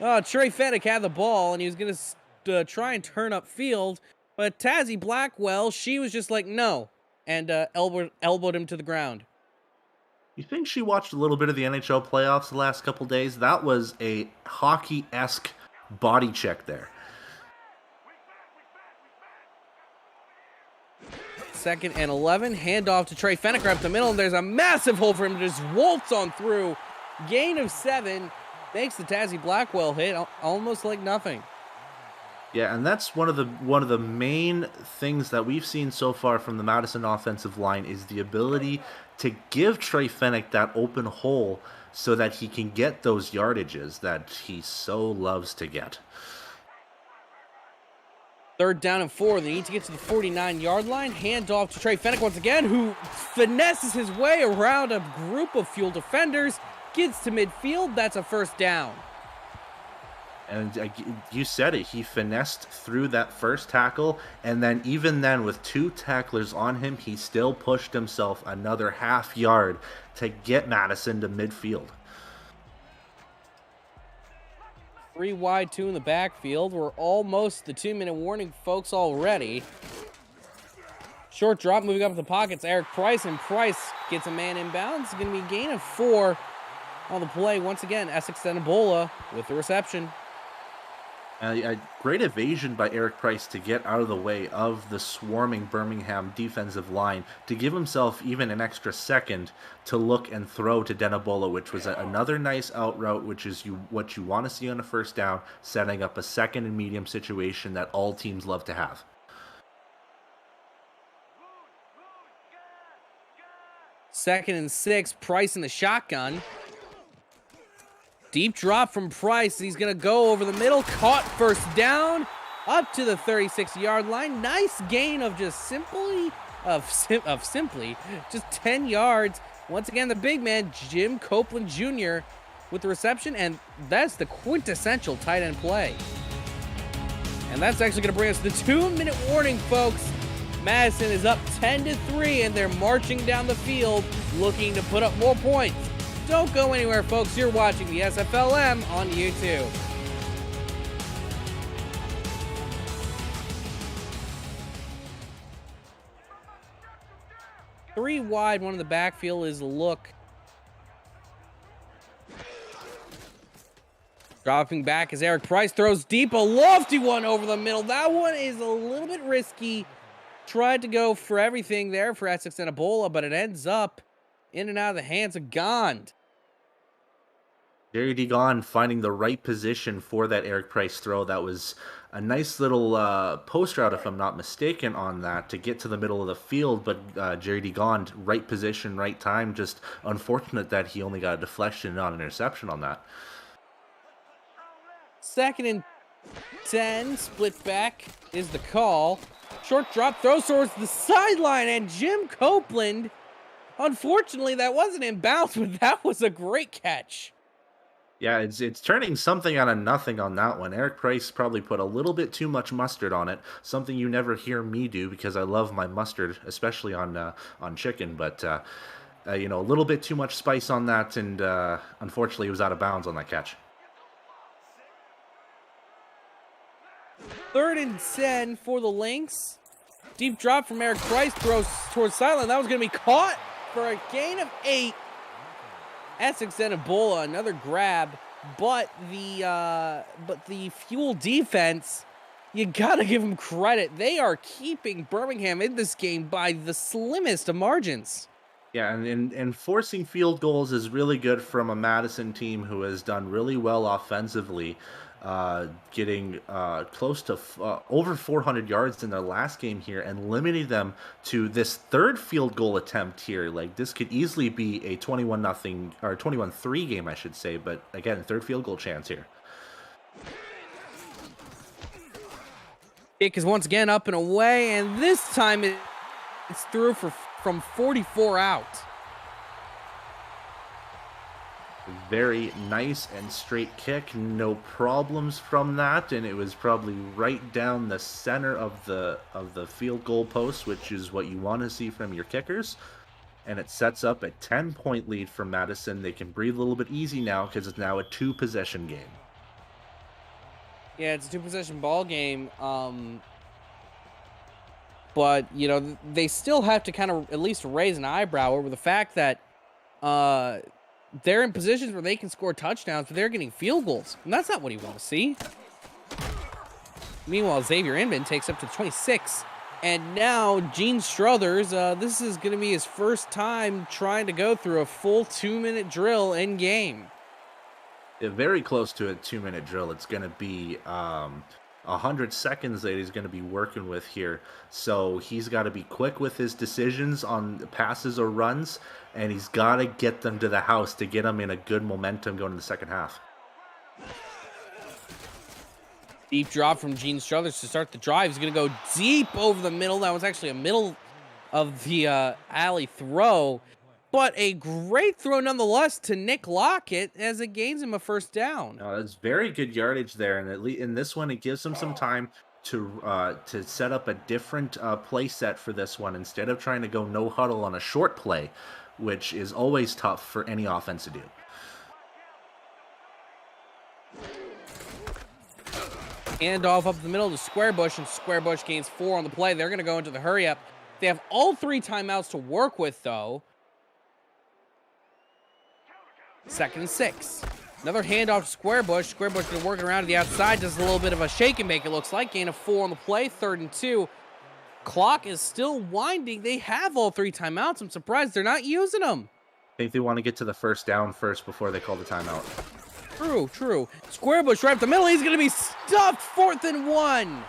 Trey Fennick had the ball, and he was going to try and turn up field, but Tazzy Blackwell, she was just like, no, and elbowed him to the ground. You think she watched a little bit of the NHL playoffs the last couple days? That was a hockey-esque body check there. 2nd and 11, handoff to Trey Fennick up the middle, and there's a massive hole for him to just waltz on through. Gain of 7, makes the Tazzy Blackwell hit almost like nothing. Yeah, and that's one of the main things that we've seen so far from the Madison offensive line is the ability to give Trey Fennick that open hole so that he can get those yardages that he so loves to get. 3rd down and 4. They need to get to the 49-yard line. Handoff to Trey Fennick once again, who finesses his way around a group of Fuel defenders. Gets to midfield. That's a first down. And you said it. He finessed through that first tackle, and then even then, with 2 tacklers on him, he still pushed himself another half yard to get Madison to midfield. 3 wide, 2 in the backfield. We're almost the 2-minute warning, folks, already. Short drop, moving up the pockets. Eric Price, and Price gets a man inbounds. It's going to be a gain of 4 on the play. Once again, Essex Denebola with the reception. A great evasion by Eric Price to get out of the way of the swarming Birmingham defensive line to give himself even an extra second to look and throw to Denebola, which was another nice out route, which is what you want to see on a first down, setting up a 2nd and medium situation that all teams love to have. Second and 6, Price in the shotgun. Deep drop from Price. He's going to go over the middle. Caught, first down, up to the 36-yard line. Nice gain of just simply 10 yards. Once again, the big man, Jim Copeland Jr. with the reception, and that's the quintessential tight end play. And that's actually going to bring us to the 2-minute warning, folks. Madison is up 10-3, and they're marching down the field looking to put up more points. Don't go anywhere, folks. You're watching the SFLm on YouTube. Three wide, one in the backfield is look. Dropping back as Eric Price throws deep, a lofty one over the middle. That one is a little bit risky. Tried to go for everything there for SFLm, but it ends up in and out of the hands of Gond. Jerry DeGon finding the right position for that Eric Price throw. That was a nice little post route, if I'm not mistaken, on that to get to the middle of the field. But Jerry DeGon, right position, right time. Just unfortunate that he only got a deflection, not an interception on that. 2nd and 10, split back is the call. Short drop, throws towards the sideline, and Jim Copeland, unfortunately, that wasn't in bounds, but that was a great catch. Yeah, it's turning something out of nothing on that one. Eric Price probably put a little bit too much mustard on it, something you never hear me do because I love my mustard, especially on chicken, but you know, a little bit too much spice on that, and unfortunately, it was out of bounds on that catch. 3rd and 10 for the Lynx. Deep drop from Eric Price, throws towards sideline. That was going to be caught for a gain of 8. SFLm, another grab, but the Fuel defense, you gotta give them credit. They are keeping Birmingham in this game by the slimmest of margins. Yeah, and forcing field goals is really good from a Madison team who has done really well offensively, getting close to over 400 yards in their last game here and limiting them to this 3rd field goal attempt here. Like, this could easily be a 21-0 or 21-3 game, I should say, but again, 3rd field goal chance here. Kick is once again up and away, and this time it's through from 44 out. Very nice and straight kick, no problems from that, and it was probably right down the center of the field goal post, which is what you want to see from your kickers. And it sets up a 10-point lead for Madison. They can breathe a little bit easy now because it's now a 2-possession game. Yeah, it's a 2-possession ball game. But, you know, they still have to kind of at least raise an eyebrow over the fact that they're in positions where they can score touchdowns, but they're getting field goals. And that's not what you want to see. Meanwhile, Xavier Inman takes up to 26. And now, Gene Struthers, this is going to be his first time trying to go through a full 2-minute drill in game. Yeah, very close to a 2-minute drill. It's going to be 100 seconds that he's going to be working with here. So he's got to be quick with his decisions on passes or runs, and he's got to get them to the house to get them in a good momentum going into the second half. Deep drop from Gene Struthers to start the drive. He's going to go deep over the middle. That was actually a middle of the alley throw, but a great throw nonetheless to Nick Lockett as it gains him a first down. That's very good yardage there, and at least in this one, it gives him some time to set up a different play set for this one instead of trying to go no huddle on a short play, which is always tough for any offense to do. Handoff up the middle to Squarebush, and Squarebush gains 4 on the play. They're going to go into the hurry up. They have all 3 timeouts to work with, though. 2nd and 6. Another handoff to Squarebush. Squarebush been working around to the outside. Does a little bit of a shake and make, it looks like. Gain of 4 on the play. 3rd and 2. Clock is still winding. They have all 3 timeouts. I'm surprised they're not using them. I think they want to get to the first down first before they call the timeout. True. Squarebush right up the middle. He's going to be stuffed. 4th and 1. And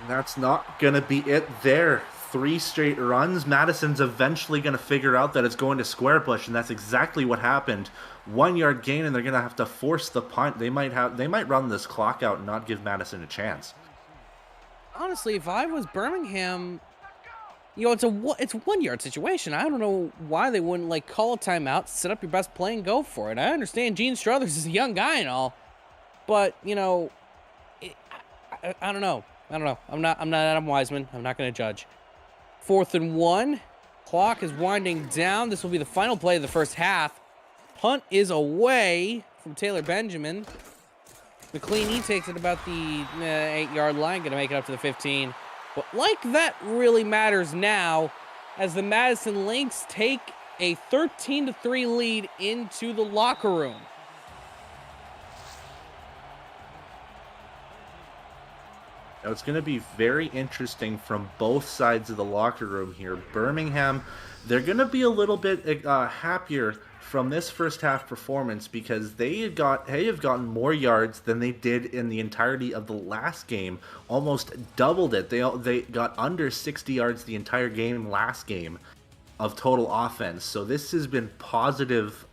that's not going to be it there. 3 straight runs. Madison's eventually going to figure out that it's going to Squarebush, and that's exactly what happened. 1 yard gain, and they're going to have to force the punt. They might run this clock out and not give Madison a chance. Honestly, if I was Birmingham, you know, it's a 1 yard situation. I don't know why they wouldn't like call a timeout, set up your best play, and go for it. I understand Gene Struthers is a young guy and all, but you know, I don't know. I'm not Adam Wiseman. I'm not going to judge. 4th and 1. Clock is winding down. This will be the final play of the first half. punt is away from Taylor Benjamin. McLean takes it about the 8-yard line, going to make it up to the 15. But like that really matters now as the Madison Lynx take a 13-3 lead into the locker room. Now, it's going to be very interesting from both sides of the locker room here. Birmingham, they're going to be a little bit happier from this first half performance because they have gotten more yards than they did in the entirety of the last game, almost doubled it. They got under 60 yards the entire game last game of total offense. So this has been positive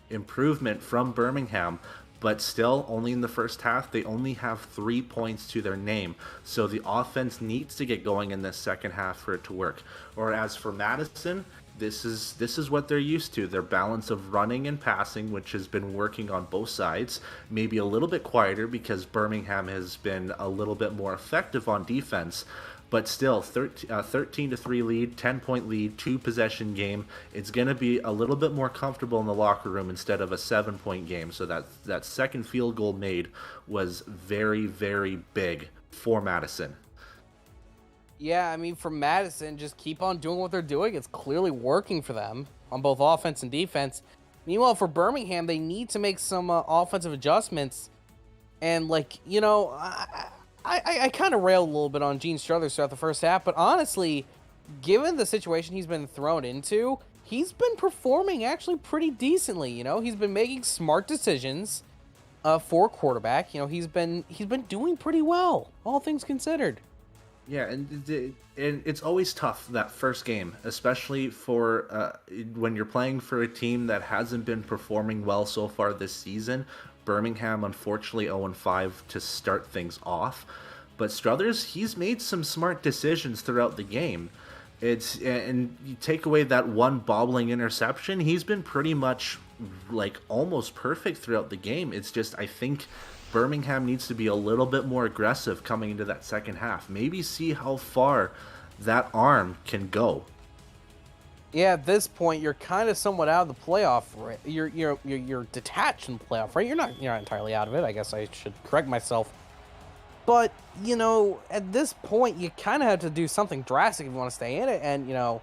improvement from Birmingham. But still, only in the first half, they only have 3 points to their name. So the offense needs to get going in this second half for it to work. Or as for Madison, this is what they're used to. Their balance of running and passing, which has been working on both sides. Maybe a little bit quieter because Birmingham has been a little bit more effective on defense. But still, 13-3 lead, 10-point lead, 2-possession game. It's going to be a little bit more comfortable in the locker room instead of a 7-point game. So that second field goal made was very, very big for Madison. Yeah, I mean, for Madison, just keep on doing what they're doing. It's clearly working for them on both offense and defense. Meanwhile, for Birmingham, they need to make some offensive adjustments. And, I kind of railed a little bit on Gene Struthers throughout the first half, but honestly, given the situation he's been thrown into, he's been performing actually pretty decently. He's been making smart decisions for a quarterback. He's been doing pretty well, all things considered. Yeah, and it's always tough, that first game, especially for when you're playing for a team that hasn't been performing well so far this season. Birmingham, unfortunately, 0-5 to start things off. But Struthers, he's made some smart decisions throughout the game. And you take away that one bobbling interception, he's been pretty much almost perfect throughout the game. It's just, I think Birmingham needs to be a little bit more aggressive coming into that second half. Maybe see how far that arm can go. Yeah, at this point, you're kind of somewhat out of the playoff. Right? You're detached in the playoff, right? You're not entirely out of it. I guess I should correct myself. But at this point, you kind of have to do something drastic if you want to stay in it, and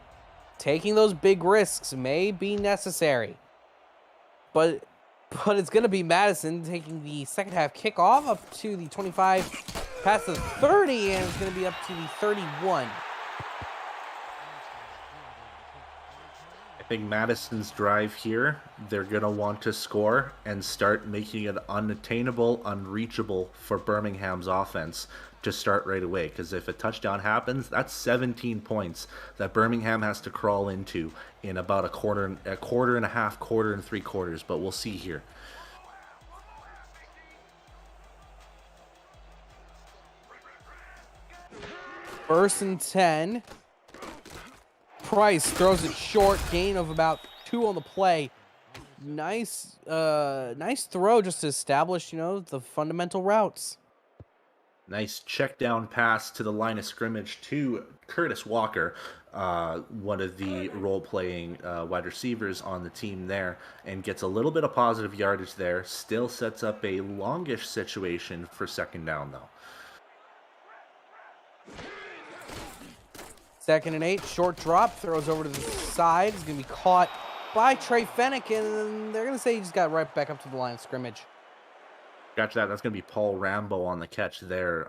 taking those big risks may be necessary. But it's going to be Madison taking the second half kickoff up to the 25, past the 30, and it's going to be up to the 31. I think Madison's drive here, they're going to want to score and start making it unattainable, unreachable for Birmingham's offense to start right away. Because if a touchdown happens, that's 17 points that Birmingham has to crawl into in about a quarter and a half, quarter and 3/4. But we'll see here. First and 10. Price throws it short, gain of about 2 on the play. Nice throw just to establish, the fundamental routes. Nice check down pass to the line of scrimmage to Curtis Walker, one of the role-playing wide receivers on the team there, and gets a little bit of positive yardage there. Still sets up a longish situation for second down, though. 2nd and 8, short drop, throws over to the side. It's going to be caught by Trey Fennick, and they're going to say he just got right back up to the line of scrimmage. Gotcha that. That's going to be Paul Rambo on the catch there.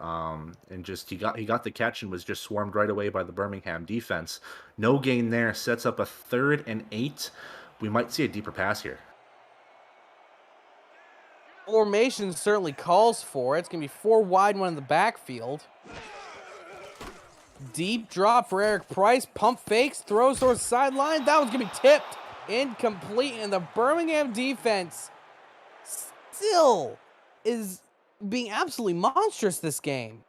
And just he got the catch and was just swarmed right away by the Birmingham defense. No gain there. Sets up a 3rd and 8. We might see a deeper pass here. Formation certainly calls for it. It's going to be 4 wide, 1 in the backfield. Deep drop for Eric Price. Pump fakes, throws towards the sideline. That one's going to be tipped. Incomplete. And the Birmingham defense still is being absolutely monstrous this game.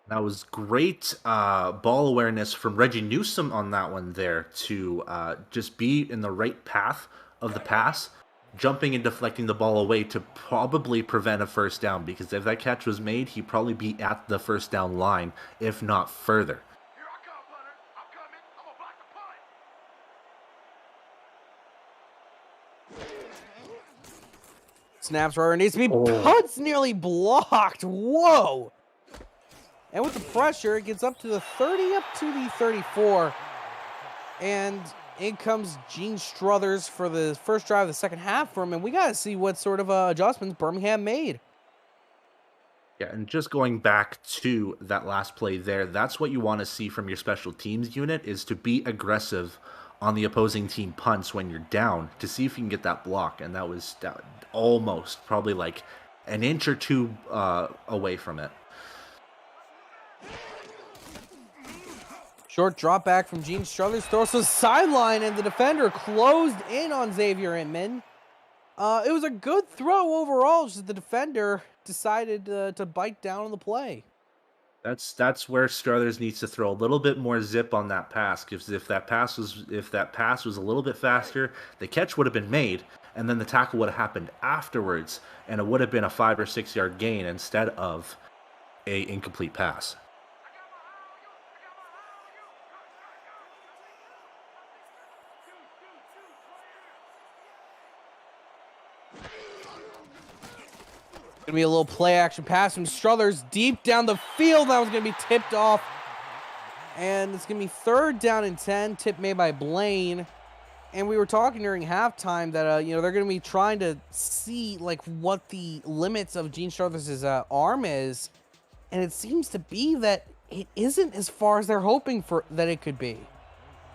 That was great ball awareness from Reggie Newsom on that one there to just be in the right path of the pass, jumping and deflecting the ball away to probably prevent a first down, because if that catch was made, he'd probably be at the first down line, if not further. Here I come, Hunter. I'm coming. I'm gonna block the punt. Snaps where it needs to be. Punts nearly blocked. Whoa. And with the pressure, it gets up to the 30, up to the 34. And in comes Gene Struthers for the first drive of the second half for him. And we got to see what sort of adjustments Birmingham made. Yeah, and just going back to that last play there, that's what you want to see from your special teams unit, is to be aggressive on the opposing team punts when you're down to see if you can get that block. And that was almost probably like an inch or two away from it. Short drop back from Gene Struthers, throws to the sideline, and the defender closed in on Xavier Inman. It was a good throw overall, just the defender decided to bite down on the play. That's where Struthers needs to throw a little bit more zip on that pass. Because if that pass was a little bit faster, the catch would have been made, and then the tackle would have happened afterwards, and it would have been a 5 or 6 yard gain instead of a incomplete pass. Gonna be a little play action pass from Struthers deep down the field. That was gonna be tipped off. And it's gonna be 3rd down and 10. Tip made by Blaine. And we were talking during halftime that they're gonna be trying to see like what the limits of Gene Struthers' arm is. And it seems to be that it isn't as far as they're hoping for that it could be.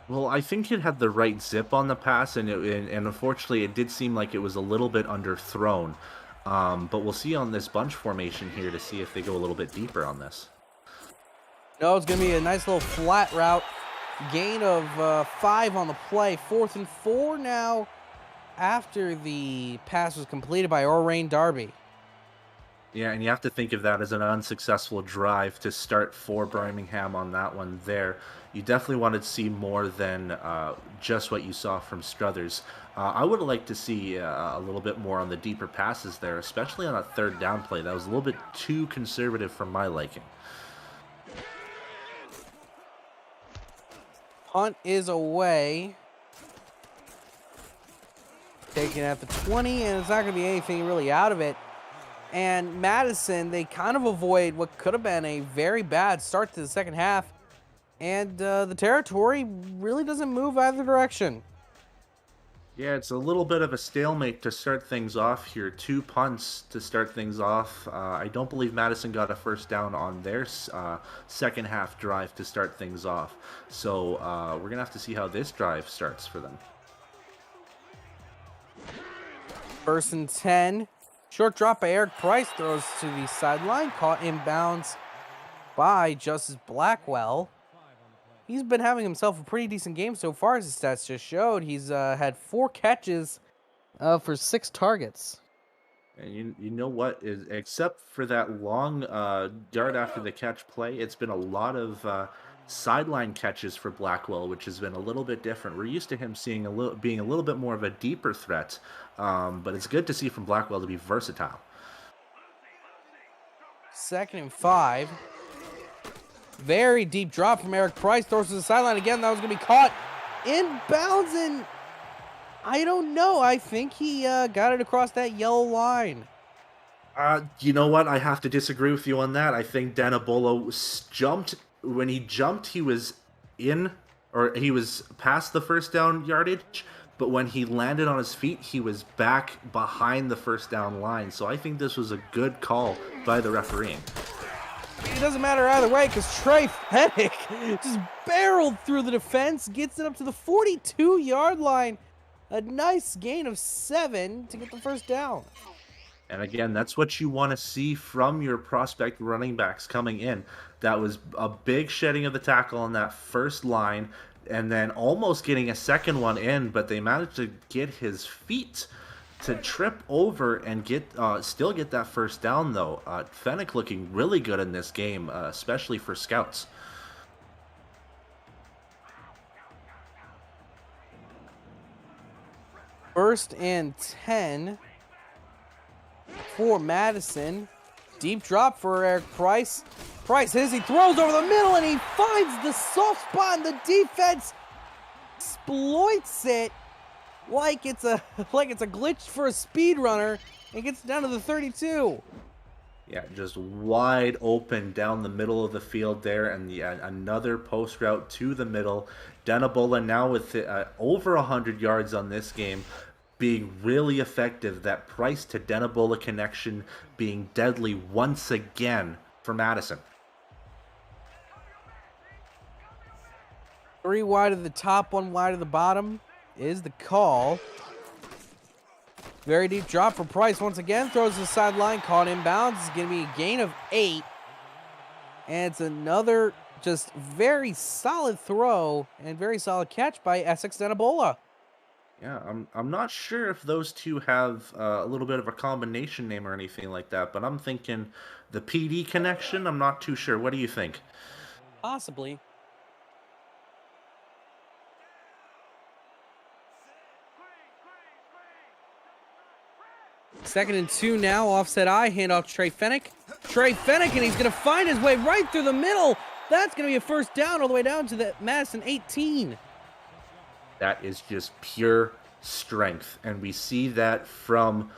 Well, I think it had the right zip on the pass, and unfortunately it did seem like it was a little bit underthrown. But we'll see on this bunch formation here to see if they go a little bit deeper on this. No, it's going to be a nice little flat route. Gain of 5 on the play. 4th and 4 now after the pass was completed by Orain Darby. Yeah, and you have to think of that as an unsuccessful drive to start for Birmingham on that one there. You definitely wanted to see more than just what you saw from Struthers. I would have liked to see a little bit more on the deeper passes there, especially on a 3rd down play. That was a little bit too conservative for my liking. Punt is away. Taken at the 20, and it's not going to be anything really out of it. And Madison, they kind of avoid what could have been a very bad start to the second half. And the territory really doesn't move either direction. Yeah, it's a little bit of a stalemate to start things off here. 2 punts to start things off. I don't believe Madison got a first down on their second half drive to start things off. So we're going to have to see how this drive starts for them. 1st and 10. Short drop by Eric Price, throws to the sideline, caught inbounds by Justice Blackwell. He's been having himself a pretty decent game so far, as his stats just showed. He's had 4 catches for 6 targets. And you know what? Except for that long yard after the catch play, it's been a lot of sideline catches for Blackwell, which has been a little bit different. We're used to him being a little bit more of a deeper threat, but it's good to see from Blackwell to be versatile. 2nd and 5. Very deep drop from Eric Price. Throws to the sideline again. That was going to be caught inbounds, and I don't know. I think he got it across that yellow line. You know what? I have to disagree with you on that. I think Danabolo jumped. When he jumped, he was he was past the first down yardage, but when he landed on his feet, he was back behind the first down line. So I think this was a good call by the referee. It doesn't matter either way, because Trey Fennick just barreled through the defense, gets it up to the 42-yard line. A nice gain of 7 to get the first down. And again, that's what you want to see from your prospect running backs coming in. That was a big shedding of the tackle on that first line, and then almost getting a second one in, but they managed to get his feet to trip over and still get that first down, though. Fennick looking really good in this game, especially for scouts. First and 10 for Madison. Deep drop for Eric Price. Price hits, he throws over the middle, and he finds the soft spot, and the defense exploits it. like it's a glitch for a speedrunner and gets down to the 32. Yeah, just wide open down the middle of the field there, and another post route to the middle. Denabola now with over 100 yards on this game, being really effective. That Price to Denabola connection being deadly once again for Madison. 3 wide of the top, 1 wide of the bottom is the call. Very deep drop for Price once again. Throws to the sideline, caught inbounds. It's going to be a gain of 8. And it's another just very solid throw and very solid catch by Essex Denabola. Yeah, I'm not sure if those two have a little bit of a combination name or anything like that, but I'm thinking the PD connection. I'm not too sure. What do you think? Possibly. Second and 2 now, offset I, handoff to Trey Fennick. Trey Fennick, and he's going to find his way right through the middle. That's going to be a first down all the way down to the Madison 18. That is just pure strength, and we see that from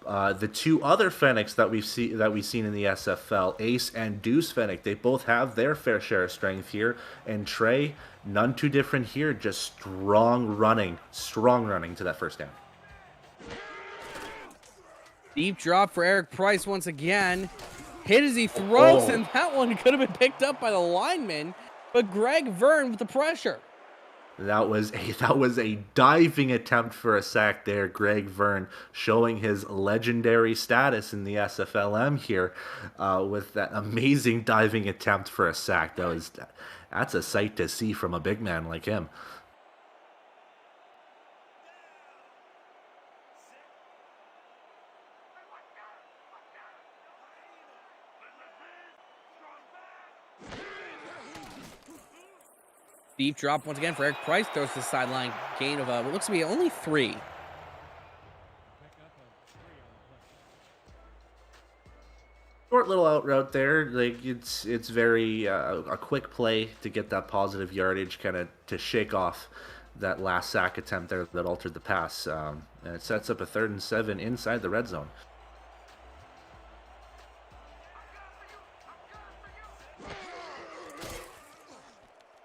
the two other Fennicks that we've seen in the SFL, Ace and Deuce Fennick. They both have their fair share of strength here, and Trey, none too different here. Just strong running to that first down. Deep drop for Eric Price once again. Hit as he throws, and that one could have been picked up by the lineman, but Greg Verne with the pressure. That was a diving attempt for a sack there. Greg Verne showing his legendary status in the SFLm here with that amazing diving attempt for a sack. That's a sight to see from a big man like him. Deep drop once again for Eric Price. Throws to the sideline. Gain of what looks to be only 3. Short little out route there. Like it's very a quick play to get that positive yardage, kind of to shake off that last sack attempt there that altered the pass, and it sets up a 3rd and 7 inside the red zone.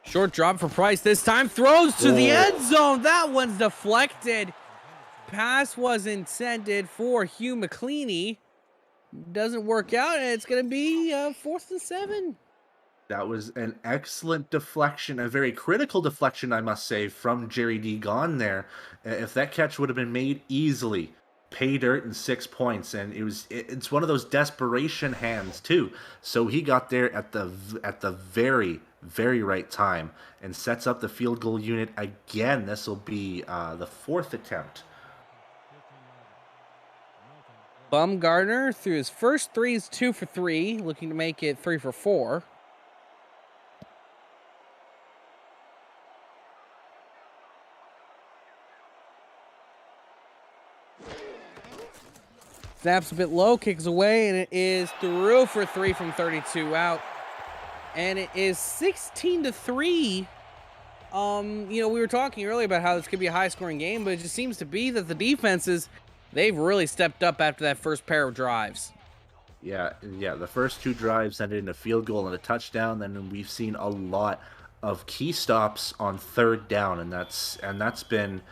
Short drop for Price this time. Throws to the end zone. That one's deflected. Pass was intended for Hugh McCleany. Doesn't work out, and it's going to be 4th and 7. That was an excellent deflection, a very critical deflection, I must say, from Jerry D. Gone there. If that catch would have been made easily, pay dirt and 6 points, and it's one of those desperation hands too. So he got there at the very right time and sets up the field goal unit again. This will be the 4th attempt. Bumgardner through his first 3 is 2 for 3, looking to make it 3 for 4. Snaps a bit low, kicks away, and it is through for 3 from 32 out. And it is 16-3. We were talking earlier about how this could be a high-scoring game, but it just seems to be that the defenses, they've really stepped up after that first pair of drives. Yeah, the first 2 drives ended in a field goal and a touchdown. Then we've seen a lot of key stops on 3rd down, and that's been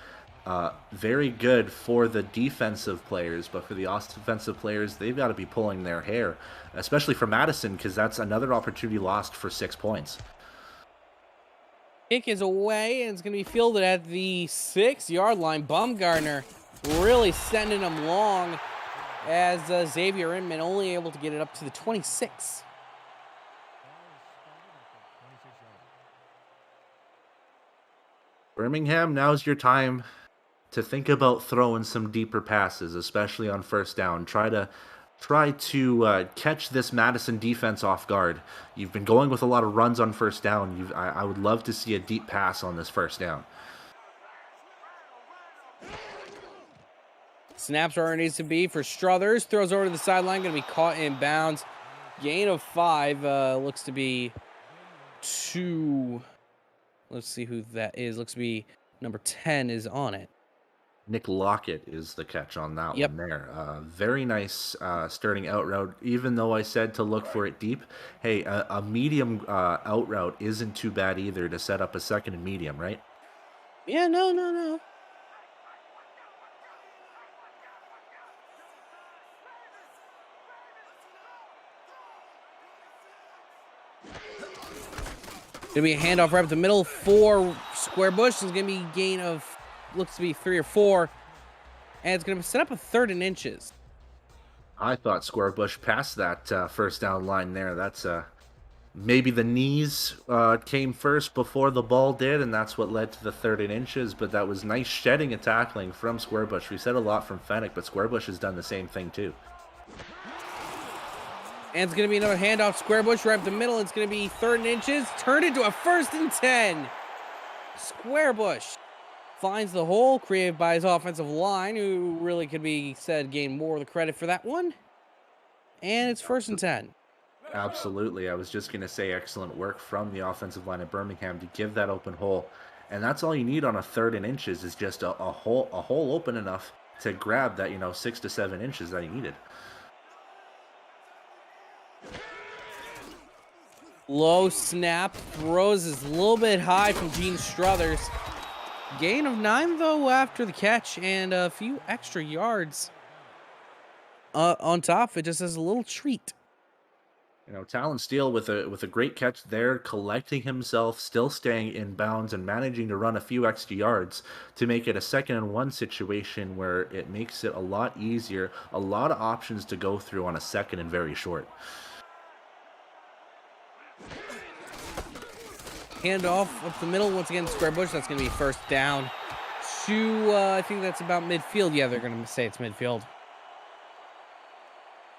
very good for the defensive players, but for the offensive players, they've got to be pulling their hair, especially for Madison, because that's another opportunity lost for 6 points. Kick is away, and it's going to be fielded at the 6-yard line. Bumgardner really sending them long, as Xavier Inman only able to get it up to the 26. Birmingham, now's your time to think about throwing some deeper passes, especially on 1st down. Try to catch this Madison defense off guard. You've been going with a lot of runs on 1st down. I would love to see a deep pass on this 1st down. Snaps where it needs to be for Struthers. Throws over to the sideline. Going to be caught in bounds. Gain of 5. Looks to be 2. Let's see who that is. Looks to be number 10 is on it. Nick Lockett is the catch on that Yep. one there. Very nice starting out route. Even though I said to look for it deep, hey, a medium out route isn't too bad either to set up a second and medium, right? Yeah, no, no, no. Gonna be a handoff right up the middle for Square Bush. It's gonna be gain of, looks to be 3 or 4. And it's gonna set up a 3rd and inches. I thought Square Bush passed that first down line there. That's maybe the knees came first before the ball did, and that's what led to the 3rd and inches. But that was nice shedding and tackling from Square Bush. We said a lot from Fennec, but Square Bush has done the same thing too. And it's going to be another handoff. Square Bush right up the middle. It's going to be 3rd and inches. Turned into a 1st and 10. Square Bush finds the hole created by his offensive line, who really could be said gain more of the credit for that one. And it's 1st and 10. Absolutely. I was just going to say excellent work from the offensive line of Birmingham to give that open hole. And that's all you need on a 3rd and inches is just a hole open enough to grab that, 6 to 7 inches that you needed. Low snap, throws is a little bit high from Gene Struthers. Gain of 9 though after the catch, and a few extra yards on top of it, just as a little treat. Talon Steele with a great catch there, collecting himself, still staying in bounds and managing to run a few extra yards to make it a 2nd and 1 situation where it makes it a lot easier, a lot of options to go through on a 2nd and very short. Hand off up the middle once again. Square Bush. That's going to be 1st down to I think that's about midfield. Yeah, they're going to say it's midfield.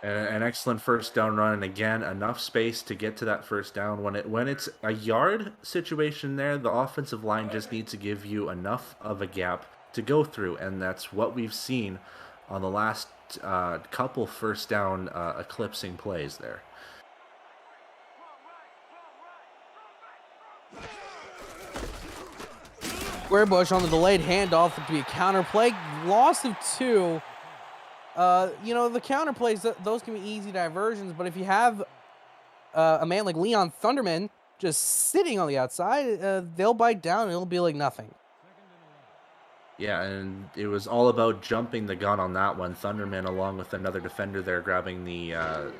An excellent 1st down run, and again, enough space to get to that 1st down. When it's a yard situation there, the offensive line just needs to give you enough of a gap to go through, and that's what we've seen on the last couple 1st down eclipsing plays there. Square Bush on the delayed handoff would be a counter play. Loss of 2. The counter plays, those can be easy diversions, but if you have a man like Leon Thunderman just sitting on the outside, they'll bite down and it'll be like nothing. Yeah, and it was all about jumping the gun on that one. Thunderman, along with another defender there, grabbing the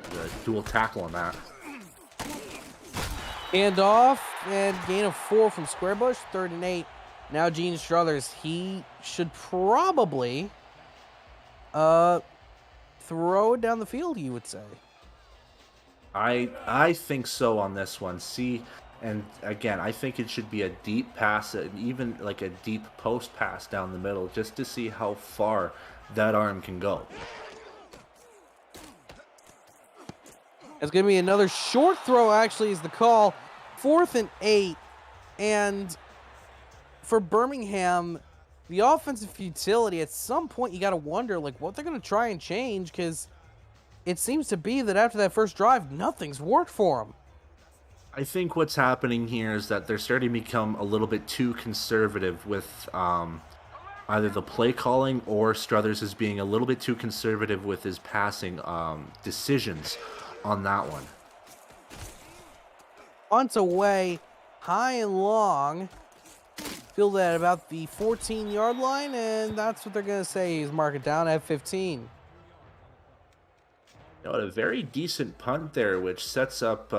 dual tackle on that. Handoff and gain of 4 from Square Bush, 3rd and 8. Now Gene Struthers, he should probably throw it down the field, you would say. I think so on this one. See, and again, I think it should be a deep pass, even like a deep post pass down the middle, just to see how far that arm can go. It's going to be another short throw, actually, is the call. 4th and 8. And for Birmingham, the offensive futility, at some point you got to wonder like what they're going to try and change, because it seems to be that after that first drive, nothing's worked for them. I think what's happening here is that they're starting to become a little bit too conservative with either the play calling, or Struthers is being a little bit too conservative with his passing decisions on that one. Punt away, high and long. Fielded at about the 14-yard line, and that's what they're going to say. He's mark it down at 15. A very decent punt there, which sets up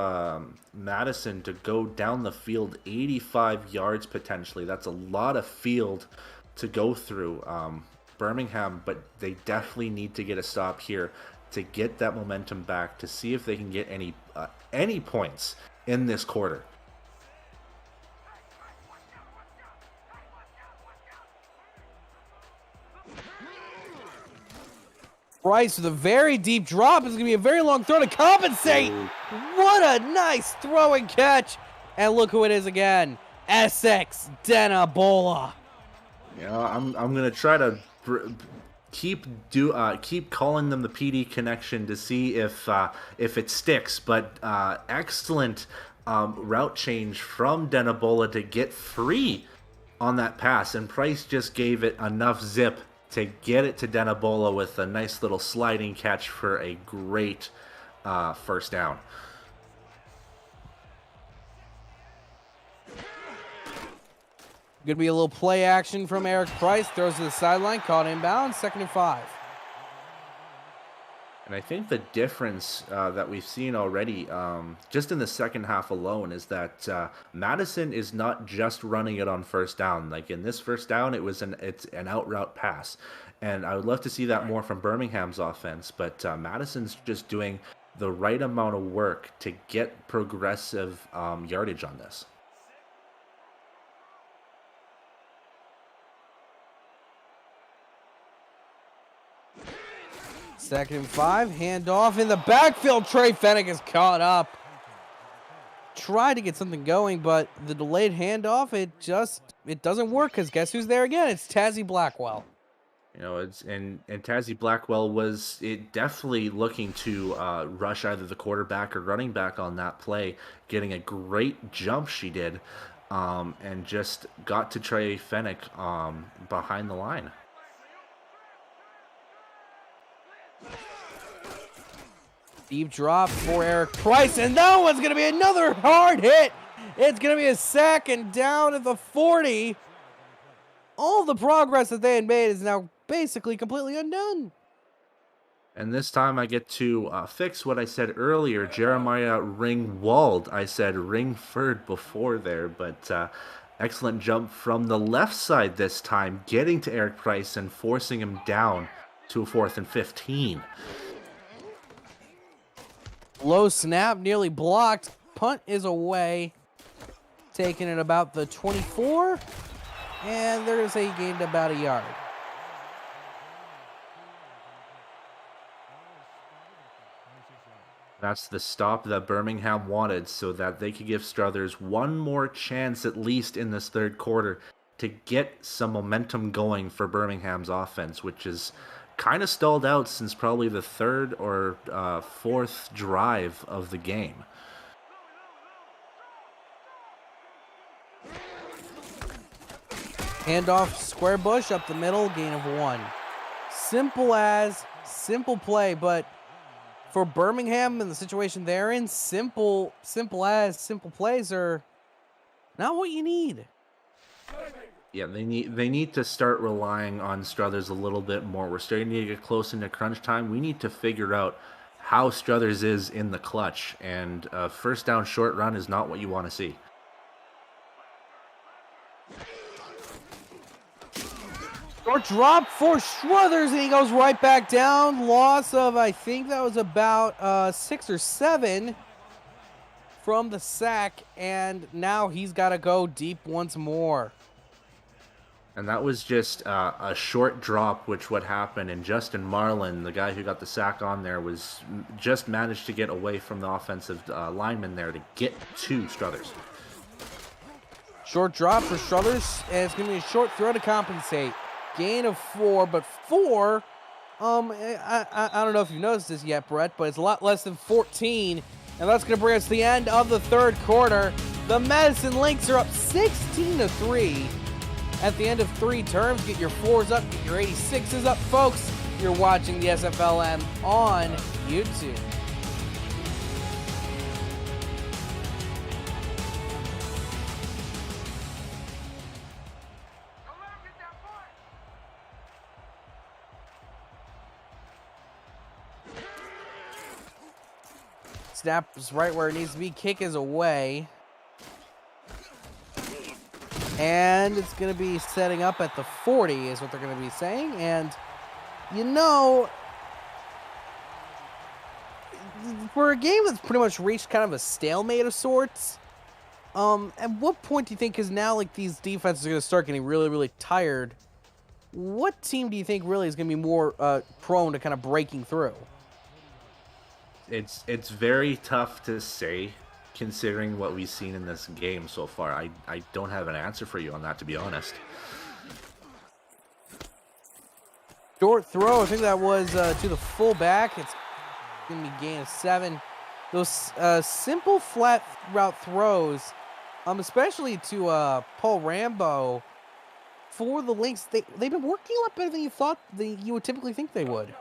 Madison to go down the field 85 yards potentially. That's a lot of field to go through. Birmingham, but they definitely need to get a stop here to get that momentum back, to see if they can get any points in this quarter. Bryce with a very deep drop. It's going to be a very long throw to compensate. What a nice throw and catch. And look who it is again. SX Denabola. I'm going to try to keep calling them the PD connection to see if it sticks. But excellent route change from Denabola to get free on that pass. And Price just gave it enough zip to get it to Denabola with a nice little sliding catch for a great first down. Gonna be a little play action from Eric Price. Throws to the sideline, caught inbound, 2nd and 5. And I think the difference that we've seen already, just in the second half alone, is that Madison is not just running it on first down. Like in this first down, it's an out route pass, and I would love to see that more from Birmingham's offense. But Madison's just doing the right amount of work to get progressive yardage on this. Second and 5, handoff in the backfield. Trey Fennick is caught up. Tried to get something going, but the delayed handoff, it doesn't work, because guess who's there again? It's Tazzy Blackwell. You know, and Tazzy Blackwell was definitely looking to rush either the quarterback or running back on that play, getting a great jump she did, and just got to Trey Fennick behind the line. Deep drop for Eric Price, and that one's going to be another hard hit. It's going to be a sack and down at the 40. All the progress that they had made is now basically completely undone. And this time I get to fix what I said earlier. Jeremiah Ringwald. I said Ringford before there, but excellent jump from the left side this time, getting to Eric Price and forcing him down to a 4th and 15. Low snap, nearly blocked. Punt is away. Taking it about the 24. And there's a gained about a yard. That's the stop that Birmingham wanted so that they could give Struthers one more chance at least in this third quarter to get some momentum going for Birmingham's offense, which is kind of stalled out since probably the third or fourth drive of the game. Handoff, square bush up the middle, gain of 1. Simple play, but for Birmingham and the situation they're in, simple plays are not what you need. Yeah, they need to start relying on Struthers a little bit more. We're starting to get close into crunch time. We need to figure out how Struthers is in the clutch, and first down short run is not what you want to see. Short drop for Struthers, and he goes right back down. Loss of, I think that was about 6 or 7 from the sack, and now he's got to go deep once more. And that was just a short drop, which what happened. And Justin Marlin, the guy who got the sack on there, was just managed to get away from the offensive lineman there to get to Struthers. Short drop for Struthers, and it's going to be a short throw to compensate. Gain of 4, but 4, I don't know if you've noticed this yet, Brett, but it's a lot less than 14. And that's going to bring us to the end of the third quarter. The Madison Lynx are up 16-3. At the end of 3 terms, get your 4s up, get your 86s up, folks. You're watching the SFLm on YouTube. Snap is right where it needs to be. Kick is away. And it's going to be setting up at the 40 is what they're going to be saying. And, you know, for a game that's pretty much reached kind of a stalemate of sorts, at what point do you think, because now like these defenses are going to start getting really, really tired, what team do you think really is going to be more prone to kind of breaking through? It's very tough to say, considering what we've seen in this game so far. I don't have an answer for you on that, to be honest. Short throw, I think that was to the fullback. It's going to be gain of 7. Those simple flat route throws, especially to Paul Rambo for the Lynx, they've been working a lot better than you would typically think they would.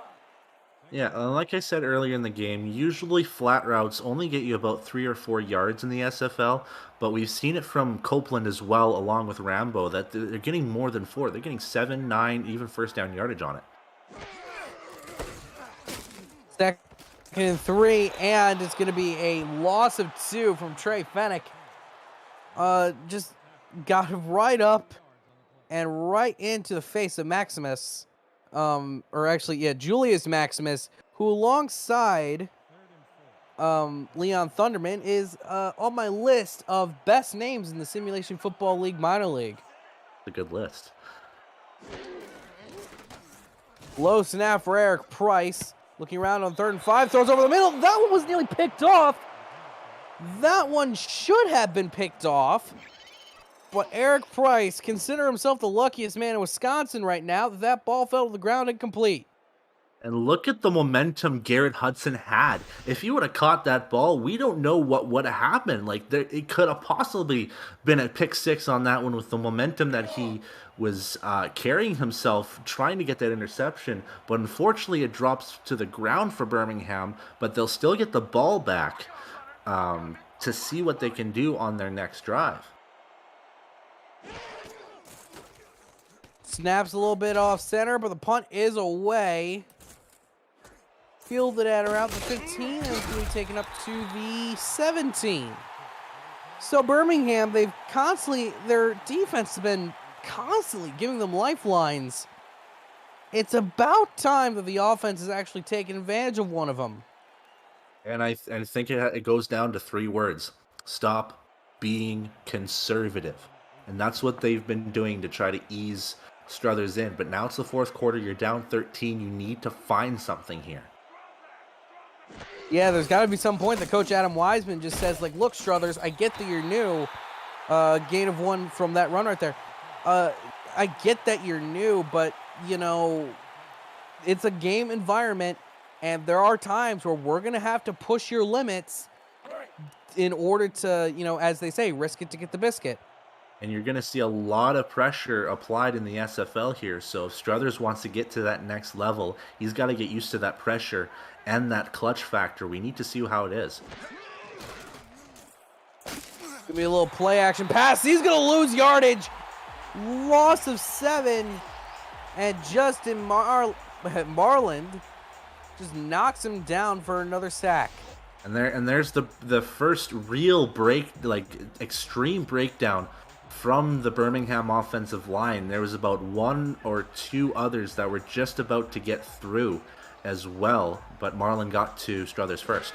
Yeah, like I said earlier in the game, usually flat routes only get you about 3 or 4 yards in the SFL, but we've seen it from Copeland as well, along with Rambo, that they're getting more than 4. They're getting 7, 9, even first down yardage on it. Second and 3, and it's going to be a loss of 2 from Trey Fennick. Just got right up and right into the face of Maximus. Julius Maximus, who alongside Leon Thunderman is on my list of best names in the Simulation Football League minor league. A good list. Low snap for Eric Price. Looking around on 3rd and 5, throws over the middle. That one was nearly picked off. That one should have been picked off. But Eric Price, consider himself the luckiest man in Wisconsin right now, that ball fell to the ground incomplete. And look at the momentum Garrett Hudson had. If he would have caught that ball, we don't know what would have happened. Like, it could have possibly been a pick 6 on that one with the momentum that he was carrying himself, trying to get that interception. But unfortunately, it drops to the ground for Birmingham, but they'll still get the ball back to see what they can do on their next drive. Snaps a little bit off center, but the punt is away. Fielded at around the 15, and it's going to be taken up to the 17. So Birmingham, their defense has been constantly giving them lifelines. It's about time that the offense is actually taking advantage of one of them. And I think it goes down to 3 words. Stop being conservative. And that's what they've been doing to try to ease Struthers in. But now it's the 4th quarter. You're down 13. You need to find something here. Yeah, there's got to be some point that Coach Adam Wiseman just says, like, look, Struthers, I get that you're new. Gain of 1 from that run right there. I get that you're new, but, you know, it's a game environment, and there are times where we're going to have to push your limits in order to, you know, as they say, risk it to get the biscuit. And you're going to see a lot of pressure applied in the SFL here. So if Struthers wants to get to that next level, he's got to get used to that pressure and that clutch factor. We need to see how it is. Gonna be a little play action pass. He's going to lose yardage. Loss of 7. And Justin Marland just knocks him down for another sack. And there's the first real extreme breakdown from the Birmingham offensive line. There was about 1 or 2 others that were just about to get through as well, but Marlin got to Struthers first.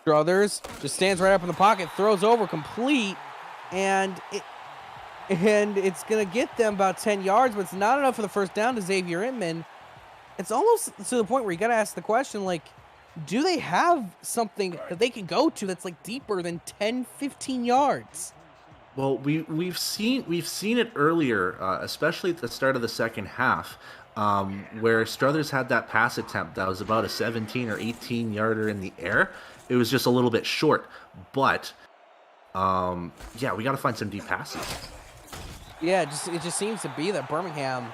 Struthers just stands right up in the pocket, throws over complete, and it's going to get them about 10 yards, but it's not enough for the first down to Xavier Inman. It's almost to the point where you got to ask the question, like, do they have something that they can go to that's like deeper than 10, 15 yards? Well, we've seen it earlier, especially at the start of the second half, where Struthers had that pass attempt that was about a 17 or 18 yarder in the air. It was just a little bit short, but yeah, we got to find some deep passes. Yeah, it just seems to be that Birmingham,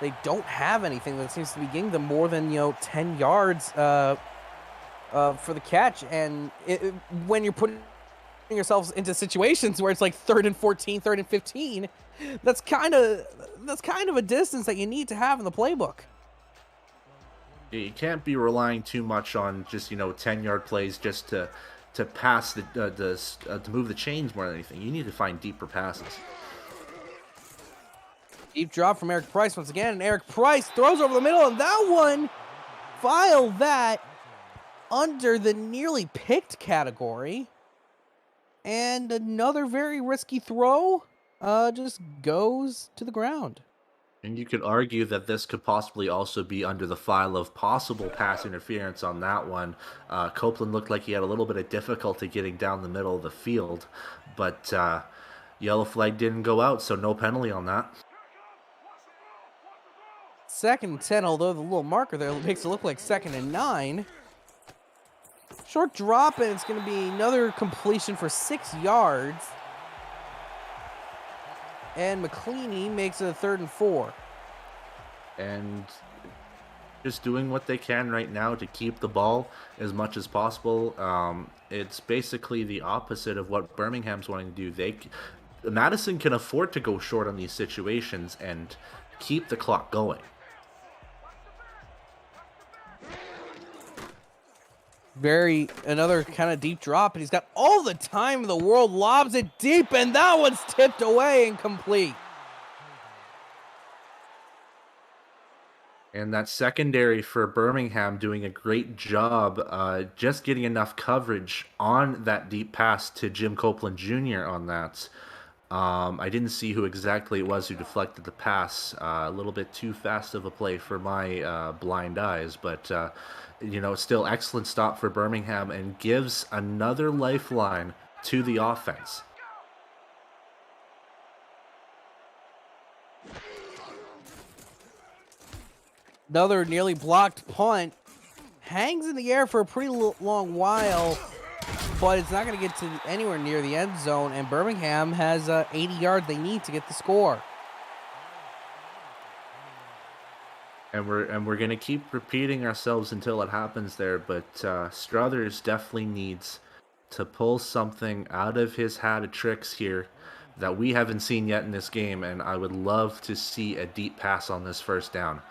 they don't have anything that seems to be getting them more than 10 yards for the catch, and when you're putting yourselves into situations where it's like 3rd and 14, 3rd and 15, that's kind of a distance that you need to have in the playbook. You can't be relying too much on just 10-yard plays just to pass to move the chains more than anything. You need to find deeper passes. Deep drop from Eric Price once again, and Eric Price throws over the middle, and that one filed that under the nearly picked category. And another very risky throw just goes to the ground. And you could argue that this could possibly also be under the file of possible pass interference on that one. Copeland looked like he had a little bit of difficulty getting down the middle of the field, but yellow flag didn't go out, so no penalty on that. 2nd and 10, although the little marker there makes it look like 2nd and 9. Short drop, and it's going to be another completion for 6 yards. and McCleany makes it a 3rd and 4. And just doing what they can right now to keep the ball as much as possible. It's basically the opposite of what Birmingham's wanting to do. Madison can afford to go short on these situations and keep the clock going. Another kind of deep drop, and he's got all the time in the world, lobs it deep, and that one's tipped away and complete. And that secondary for Birmingham doing a great job just getting enough coverage on that deep pass to Jim Copeland Jr. on that. I didn't see who exactly it was who deflected the pass. A little bit too fast of a play for my blind eyes, but still excellent stop for Birmingham and gives another lifeline to the offense. Another nearly blocked punt. Hangs in the air for a pretty long while, but it's not going to get to anywhere near the end zone, and Birmingham has 80 yards they need to get the score. And we're going to keep repeating ourselves until it happens there, but Struthers definitely needs to pull something out of his hat of tricks here that we haven't seen yet in this game, and I would love to see a deep pass on this 1st down.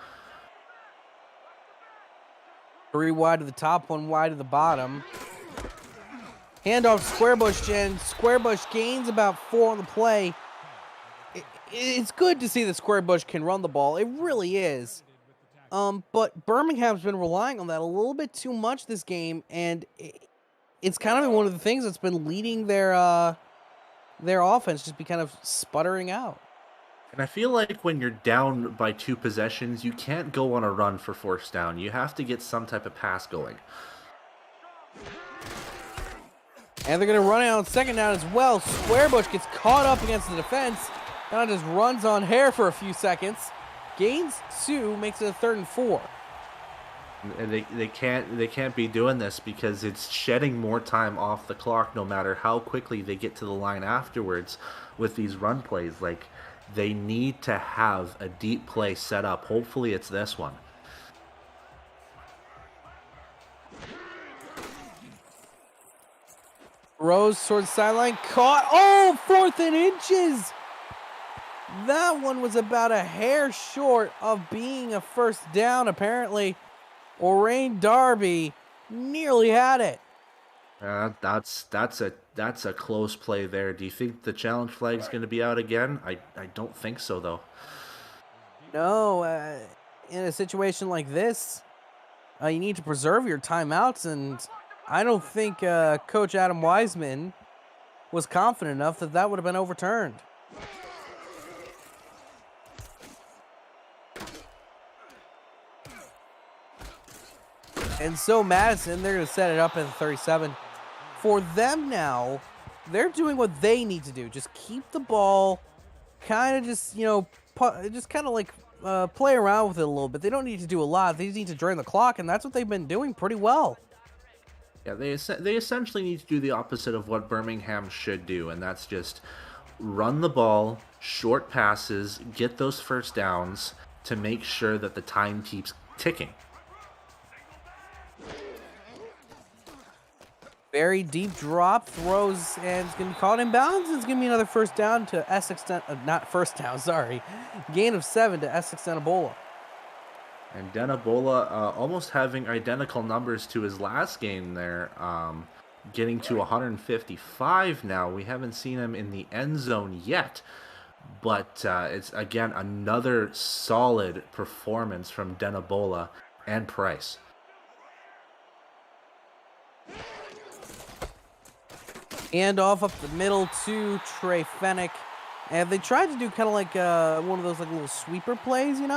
3 wide to the top, 1 wide to the bottom. Handoff Squarebush, and Squarebush gains about 4 on the play. It's good to see that Squarebush can run the ball. It really is. But Birmingham's been relying on that a little bit too much this game, and it's kind of been one of the things that's been leading their offense just be kind of sputtering out. And I feel like when you're down by 2 possessions, you can't go on a run for 1st down. You have to get some type of pass going. And they're going to run it on 2nd down as well. Squarebush gets caught up against the defense. Kind of just runs on hair for a few seconds. Gains 2, makes it a 3rd and 4. And they can't be doing this because it's shedding more time off the clock no matter how quickly they get to the line afterwards with these run plays. Like, they need to have a deep play set up. Hopefully it's this one. Rose towards the sideline, caught. Oh, 4th and inches. That one was about a hair short of being a 1st down, apparently. Orain Darby nearly had it. That's a close play there. Do you think the challenge flag is going to be out again? I don't think so, though. No, in a situation like this, you need to preserve your timeouts, and I don't think Coach Adam Wiseman was confident enough that that would have been overturned. And so Madison, they're going to set it up at 37. For them now, they're doing what they need to do. Just keep the ball, kind of just, just kind of like play around with it a little bit. They don't need to do a lot. They just need to drain the clock, and that's what they've been doing pretty well. Yeah, they essentially need to do the opposite of what Birmingham should do, and that's just run the ball, short passes, get those 1st downs to make sure that the time keeps ticking. Very deep drop, throws, and it's going to be caught in bounds. It's going to be another 1st down to Essex, not 1st down, sorry. Gain of 7 to Essex Denabola. And Denabola almost having identical numbers to his last game there, getting to 155 now. We haven't seen him in the end zone yet, but it's, again, another solid performance from Denabola and Price. And off up the middle to Trey Fennick. And they tried to do kind of like one of those like little sweeper plays, It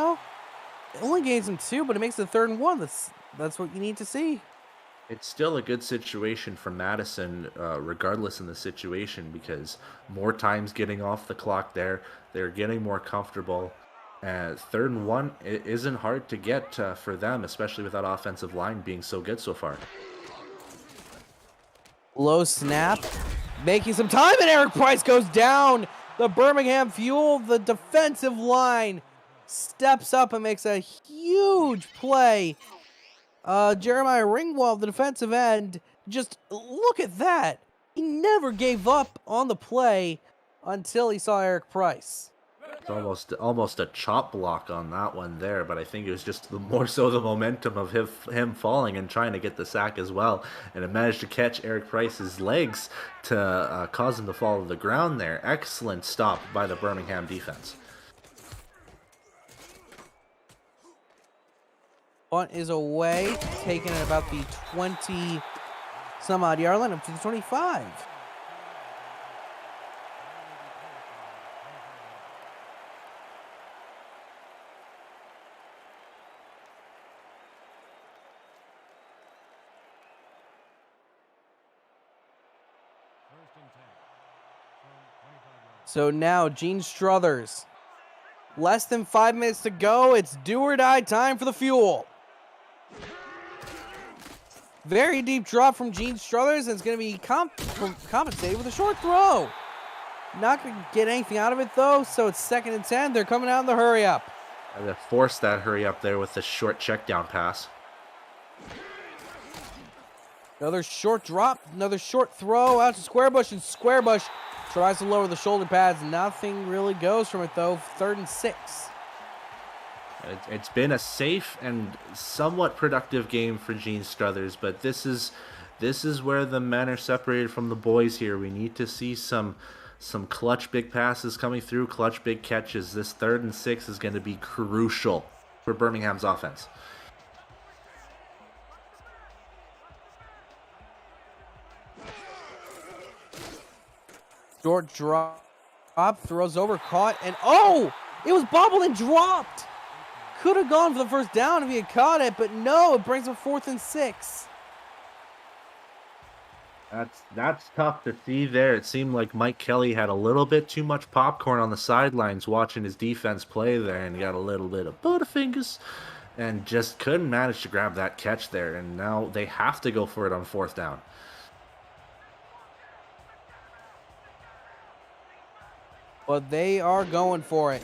only gains him 2, but it makes it 3rd and 1. That's what you need to see. It's still a good situation for Madison, regardless in the situation, because more times getting off the clock there. They're getting more comfortable. 3rd and 1, it isn't hard to get for them, especially with that offensive line being so good so far. Low snap, making some time, and Eric Price goes down the Birmingham Fuel, the defensive line, steps up and makes a huge play. Jeremiah Ringwald, the defensive end, just look at that. He never gave up on the play until he saw Eric Price. It's almost a chop block on that one there, but I think it was just more so the momentum of him falling and trying to get the sack as well, and it managed to catch Eric Price's legs to cause him to fall to the ground there. Excellent stop by the Birmingham defense. Punt is away, taken at about the 20-some-odd yard line, up to the 25. So now Gene Struthers, less than 5 minutes to go. It's do or die time for the Fuel. Very deep drop from Gene Struthers, and it's going to be compensated with a short throw. Not going to get anything out of it, though, so it's 2nd and 10. They're coming out in the hurry up. And they forced that hurry up there with the short check down pass. Another short drop, another short throw out to Squarebush, and Squarebush tries to lower the shoulder pads. Nothing really goes from it, though. 3rd and 6. It's been a safe and somewhat productive game for Gene Struthers, but this is where the men are separated from the boys here. We need to see some clutch big passes coming through, clutch big catches. This 3rd and 6 is going to be crucial for Birmingham's offense. Short drop, throws over, caught, and oh! It was bobbled and dropped! Could have gone for the first down if he had caught it, but no, it brings up 4th and 6. That's tough to see there. It seemed like Mike Kelly had a little bit too much popcorn on the sidelines watching his defense play there, and he got a little bit of butterfingers and just couldn't manage to grab that catch there, and now they have to go for it on 4th down. But they are going for it.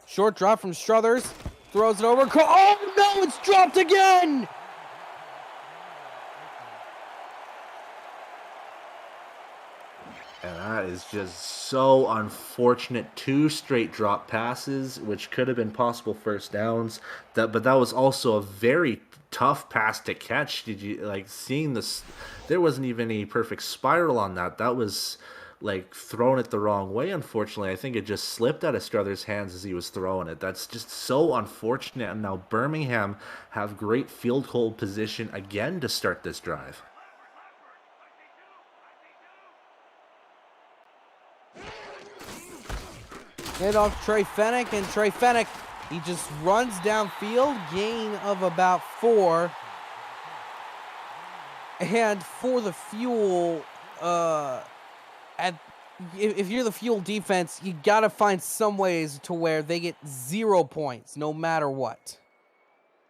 Short drop from Struthers. Throws it over. Oh, no, it's dropped again! And that is just so unfortunate. 2 straight drop passes, which could have been possible first downs. But that was also a very tough pass to catch. Did you like seeing this? There wasn't even any perfect spiral on that. That was like thrown it the wrong way, unfortunately. I think it just slipped out of Struthers' hands as he was throwing it. That's just so unfortunate. And now Birmingham have great field goal position again to start this drive. Hit off Trey Fennick, and Trey Fennick, he just runs downfield, gain of about 4. And for the Fuel, if you're the Fuel defense, you got to find some ways to where they get 0 points no matter what.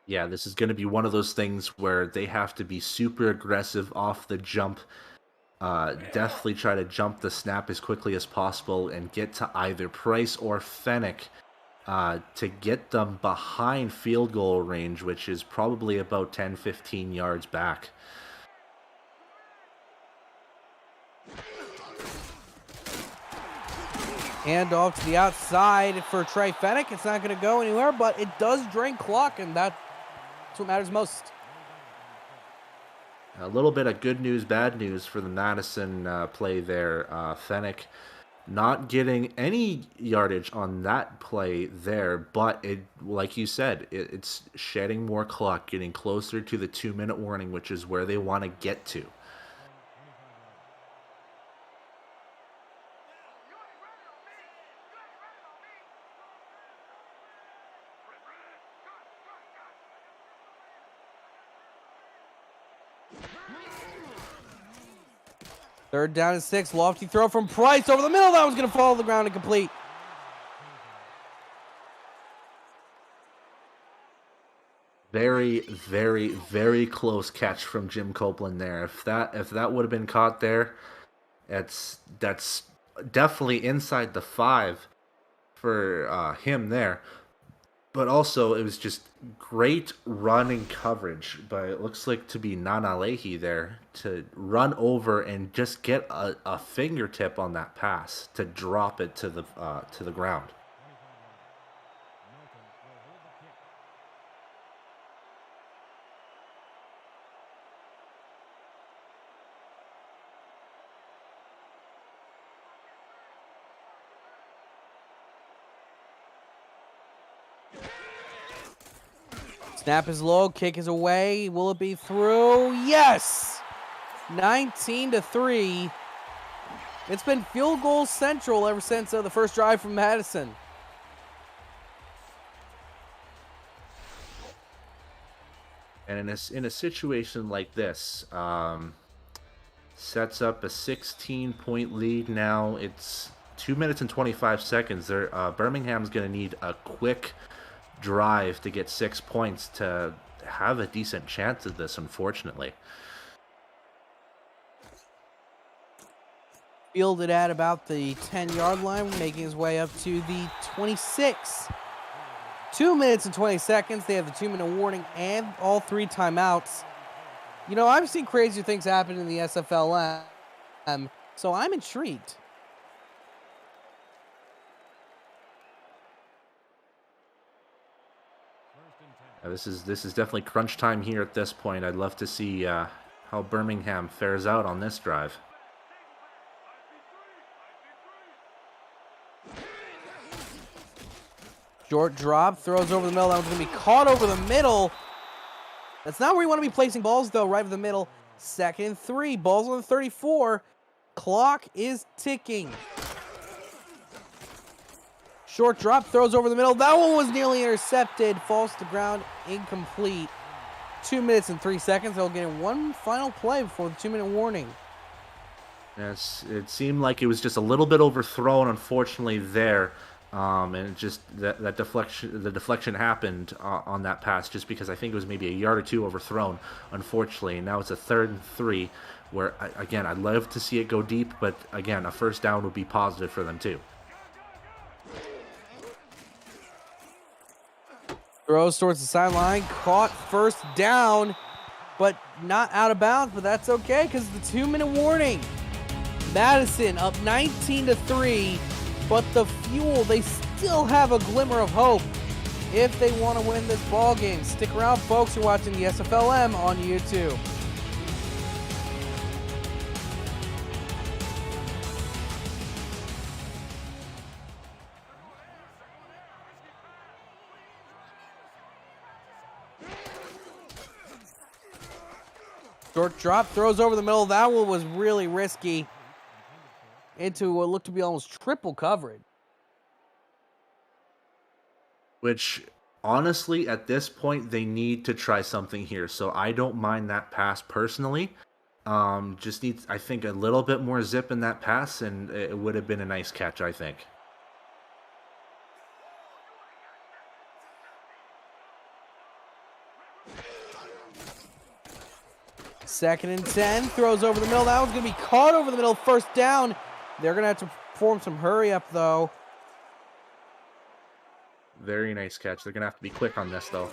Yeah, this is going to be one of those things where they have to be super aggressive off the jump. Definitely try to jump the snap as quickly as possible and get to either Price or Fennick to get them behind field goal range, which is probably about 10-15 yards back. Hand off to the outside for Trey Fennick. It's not going to go anywhere, but it does drain clock, and that's what matters most. A little bit of good news, bad news for the Madison play there. Fennick not getting any yardage on that play there, but it, like you said, it's shedding more clock, getting closer to the 2-minute warning, which is where they want to get to. Third down and 6. Lofty throw from Price over the middle. That was going to fall to the ground and complete. Very, very, very close catch from Jim Copeland there. If that would have been caught there, that's definitely inside the 5 for him there. But also, it was just great running coverage. But it looks like to be Nana Leahy there to run over and just get a fingertip on that pass to drop it to the ground. Snap is low, kick is away. Will it be through? Yes! 19-3. It's been field goal central ever since the first drive from Madison. And in a situation like this, sets up a 16-point lead now. It's 2 minutes and 25 seconds. Birmingham's going to need a quick drive to get 6 points to have a decent chance of this, unfortunately. Fielded at about the 10-yard line, making his way up to the 26. 2 minutes and 20 seconds. They have the 2-minute warning and all 3 timeouts. You know, I've seen crazier things happen in the SFLm, so I'm intrigued. This is definitely crunch time here at this point. I'd love to see how Birmingham fares out on this drive. Short drop, throws over the middle. That one's going to be caught over the middle. That's not where you want to be placing balls, though, right over the middle. 2nd and 3. Balls on the 34. Clock is ticking. Short drop, throws over the middle. That one was nearly intercepted. Falls to the ground, incomplete. 2 minutes and 3 seconds. They'll get in one final play before the 2-minute warning. Yes, it seemed like it was just a little bit overthrown, unfortunately, there. And it just the deflection happened on that pass just because I think it was maybe a yard or two overthrown, unfortunately. And now it's a 3rd and 3 where, again, I'd love to see it go deep, but again, a first down would be positive for them too. Throws towards the sideline, caught, first down, but not out of bounds, but that's okay because the 2-minute warning. Madison up 19-3, but the Fuel, they still have a glimmer of hope if they want to win this ball game. Stick around, folks. You're watching the SFLm on YouTube. Short drop, throws over the middle. That one was really risky into what looked to be almost triple coverage. Which, honestly, at this point, they need to try something here. So I don't mind that pass personally. Just needs, I think, a little bit more zip in that pass, and it would have been a nice catch, I think. Second and 10, throws over the middle. That one's going to be caught over the middle, first down. They're going to have to perform some hurry up, though. Very nice catch. They're going to have to be quick on this, though.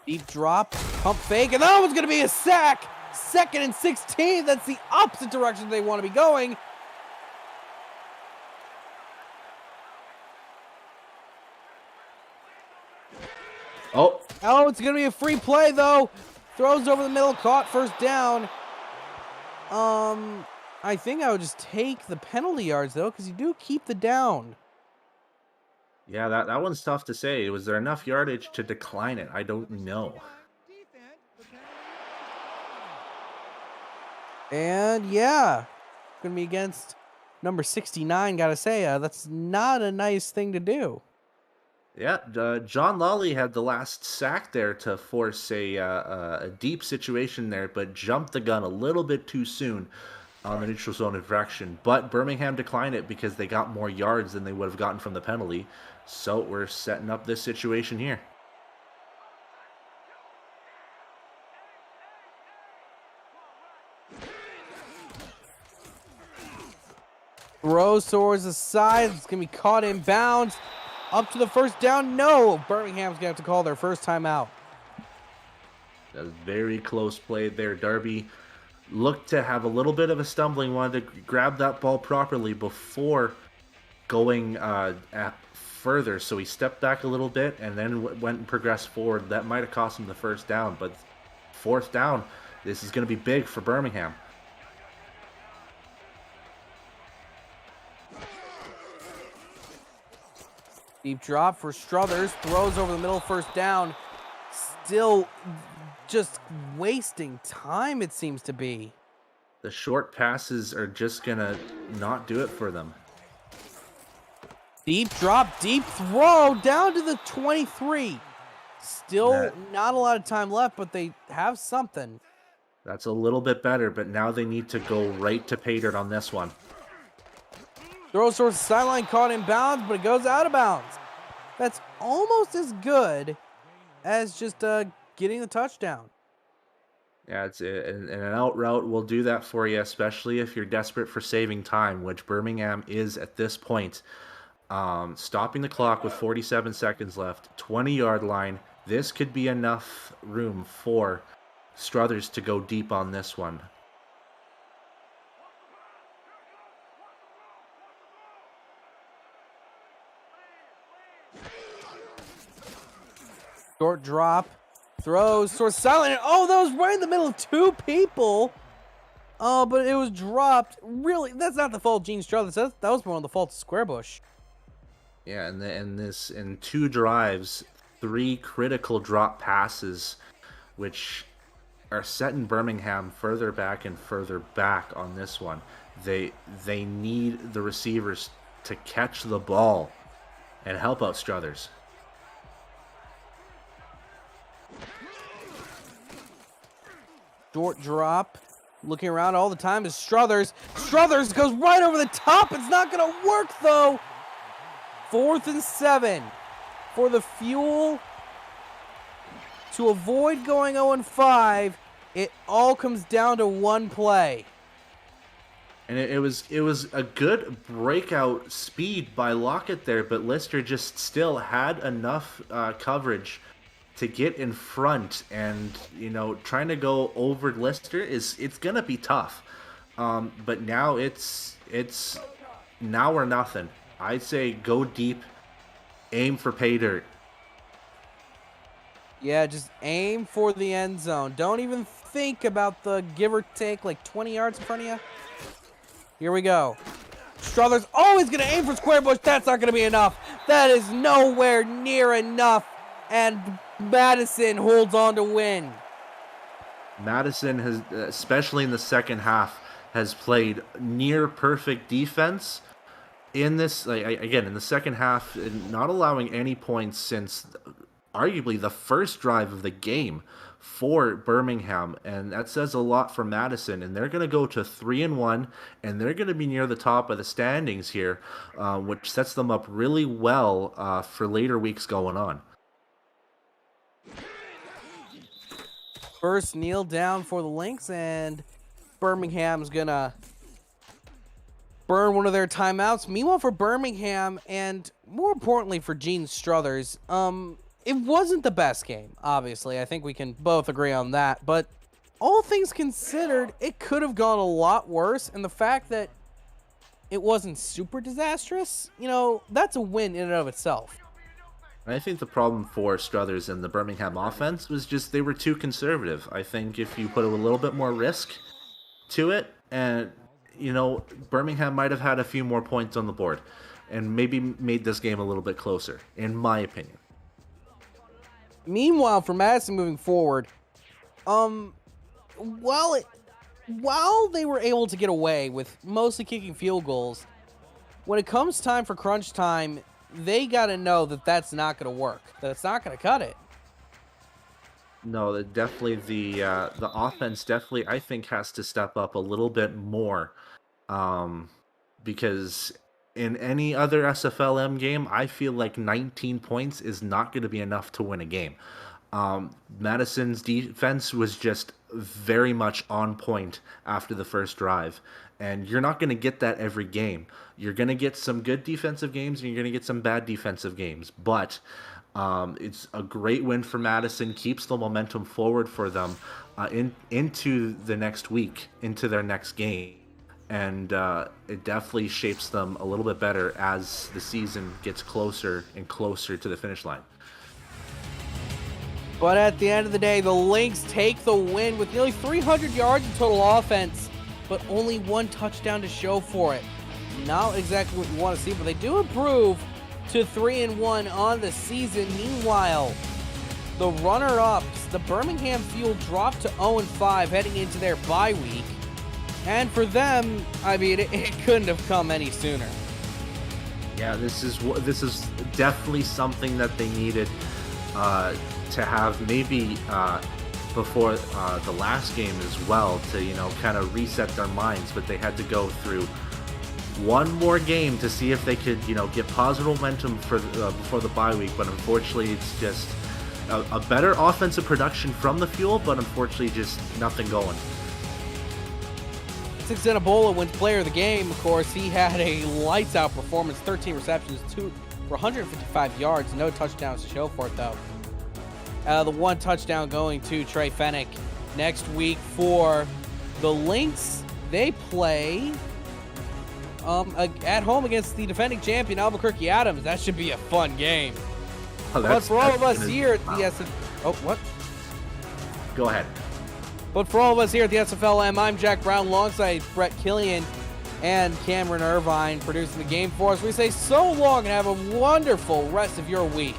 Deep drop, pump fake, and that one's going to be a sack. 2nd and 16. That's the opposite direction they want to be going. Oh, it's going to be a free play, though. Throws over the middle, caught, first down. I think I would just take the penalty yards, though, because you do keep the down. yeah, that one's tough to say. Was there enough yardage to decline it? I don't know. And, yeah, going to be against number 69, got to say. That's not a nice thing to do. Yeah, John Lawley had the last sack there to force a deep situation there, but jumped the gun a little bit too soon on the neutral zone infraction. But Birmingham declined it because they got more yards than they would have gotten from the penalty. So we're setting up this situation here. Throws towards the side. It's going to be caught in bounds. Up to the first down. No. Birmingham's going to have to call their first timeout. A very close play there. Darby looked to have a little bit of a stumbling, wanted to grab that ball properly before going further. So he stepped back a little bit and then went and progressed forward. That might have cost him the first down, but fourth down, this is going to be big for Birmingham. Deep drop for Struthers. Throws over the middle, first down. Still just wasting time, it seems to be. The short passes are just going to not do it for them. Deep drop, deep throw, down to the 23. Still not a lot of time left, but they have something. That's a little bit better, but now they need to go right to pay dirt on this one. Throws towards the sideline, caught in bounds, but it goes out of bounds. That's almost as good as just getting the touchdown. Yeah, it's an out route will do that for you, especially if you're desperate for saving time, which Birmingham is at this point. Stopping the clock with 47 seconds left, 20-yard line. This could be enough room for Struthers to go deep on this one. Short drop, throws towards sideline. Oh, that was right in the middle of two people. Oh, but it was dropped. Really, that's not the fault of Gene Struthers. That was more on the fault of Squarebush. Yeah, and in two drives, 3 critical drop passes, which are setting Birmingham further back and further back on this one. They need the receivers to catch the ball and help out Struthers. Short drop. Looking around all the time is Struthers. Struthers goes right over the top. It's not going to work, though. 4th and 7 for the Fuel. To avoid going 0-5, it all comes down to one play. And it was a good breakout speed by Lockett there, but Lister just still had enough coverage to get in front, and trying to go over Lister it's gonna be tough. But now it's now or nothing. I'd say go deep, aim for pay dirt. Yeah, just aim for the end zone. Don't even think about the give or take like 20 yards in front of you. Here we go. Struthers always gonna aim for Squarebush. That's not gonna be enough. That is nowhere near enough. And Madison holds on to win. Madison has, especially in the second half, has played near perfect defense in this. Again, in the second half, not allowing any points since arguably the first drive of the game for Birmingham, and that says a lot for Madison. And they're going to go to 3-1, and they're going to be near the top of the standings here, which sets them up really well for later weeks going on. First kneel down for the Lynx, and Birmingham's gonna burn one of their timeouts. Meanwhile, for Birmingham, and more importantly for Gene Struthers, it wasn't the best game, obviously. I think we can both agree on that. But all things considered, it could have gone a lot worse, and the fact that it wasn't super disastrous, that's a win in and of itself. I think the problem for Struthers and the Birmingham offense was just they were too conservative. I think if you put a little bit more risk to it, and Birmingham might have had a few more points on the board and maybe made this game a little bit closer, in my opinion. Meanwhile, for Madison moving forward, while they were able to get away with mostly kicking field goals, when it comes time for crunch time, they got to know that that's not going to work. That's not going to cut it. No, definitely the offense definitely, I think, has to step up a little bit more, because in any other SFLm game, I feel like 19 points is not going to be enough to win a game. Madison's defense was just very much on point after the first drive. And you're not going to get that every game. You're going to get some good defensive games and you're going to get some bad defensive games. But it's a great win for Madison, keeps the momentum forward for them into the next week, into their next game. And it definitely shapes them a little bit better as the season gets closer and closer to the finish line. But at the end of the day, the Lynx take the win with nearly 300 yards in total offense, but only one touchdown to show for it. Not exactly what you want to see, but they do improve to 3-1 on the season. Meanwhile, the runner-ups, the Birmingham Fuel, dropped to 0-5 heading into their bye week. And for them, I mean, it couldn't have come any sooner. Yeah, this is definitely something that they needed to have maybe before the last game as well, to kind of reset their minds. But they had to go through one more game to see if they could get positive momentum for before the bye week. But unfortunately, it's just a better offensive production from the Fuel, but unfortunately just nothing going. Six Zanabola wins player of the game. Of course, he had a lights-out performance, 13 receptions, 2 for 155 yards, no touchdowns to show for it, though. The one touchdown going to Trey Fennick. Next week for the Lynx, they play at home against the defending champion, Albuquerque Adams. That should be a fun game. Oh, but for all of us here at the what? Go ahead. But for all of us here at the SFLm, I'm Jack Brown alongside Brett Killian and Cameron Irvine producing the game for us. We say so long and have a wonderful rest of your week.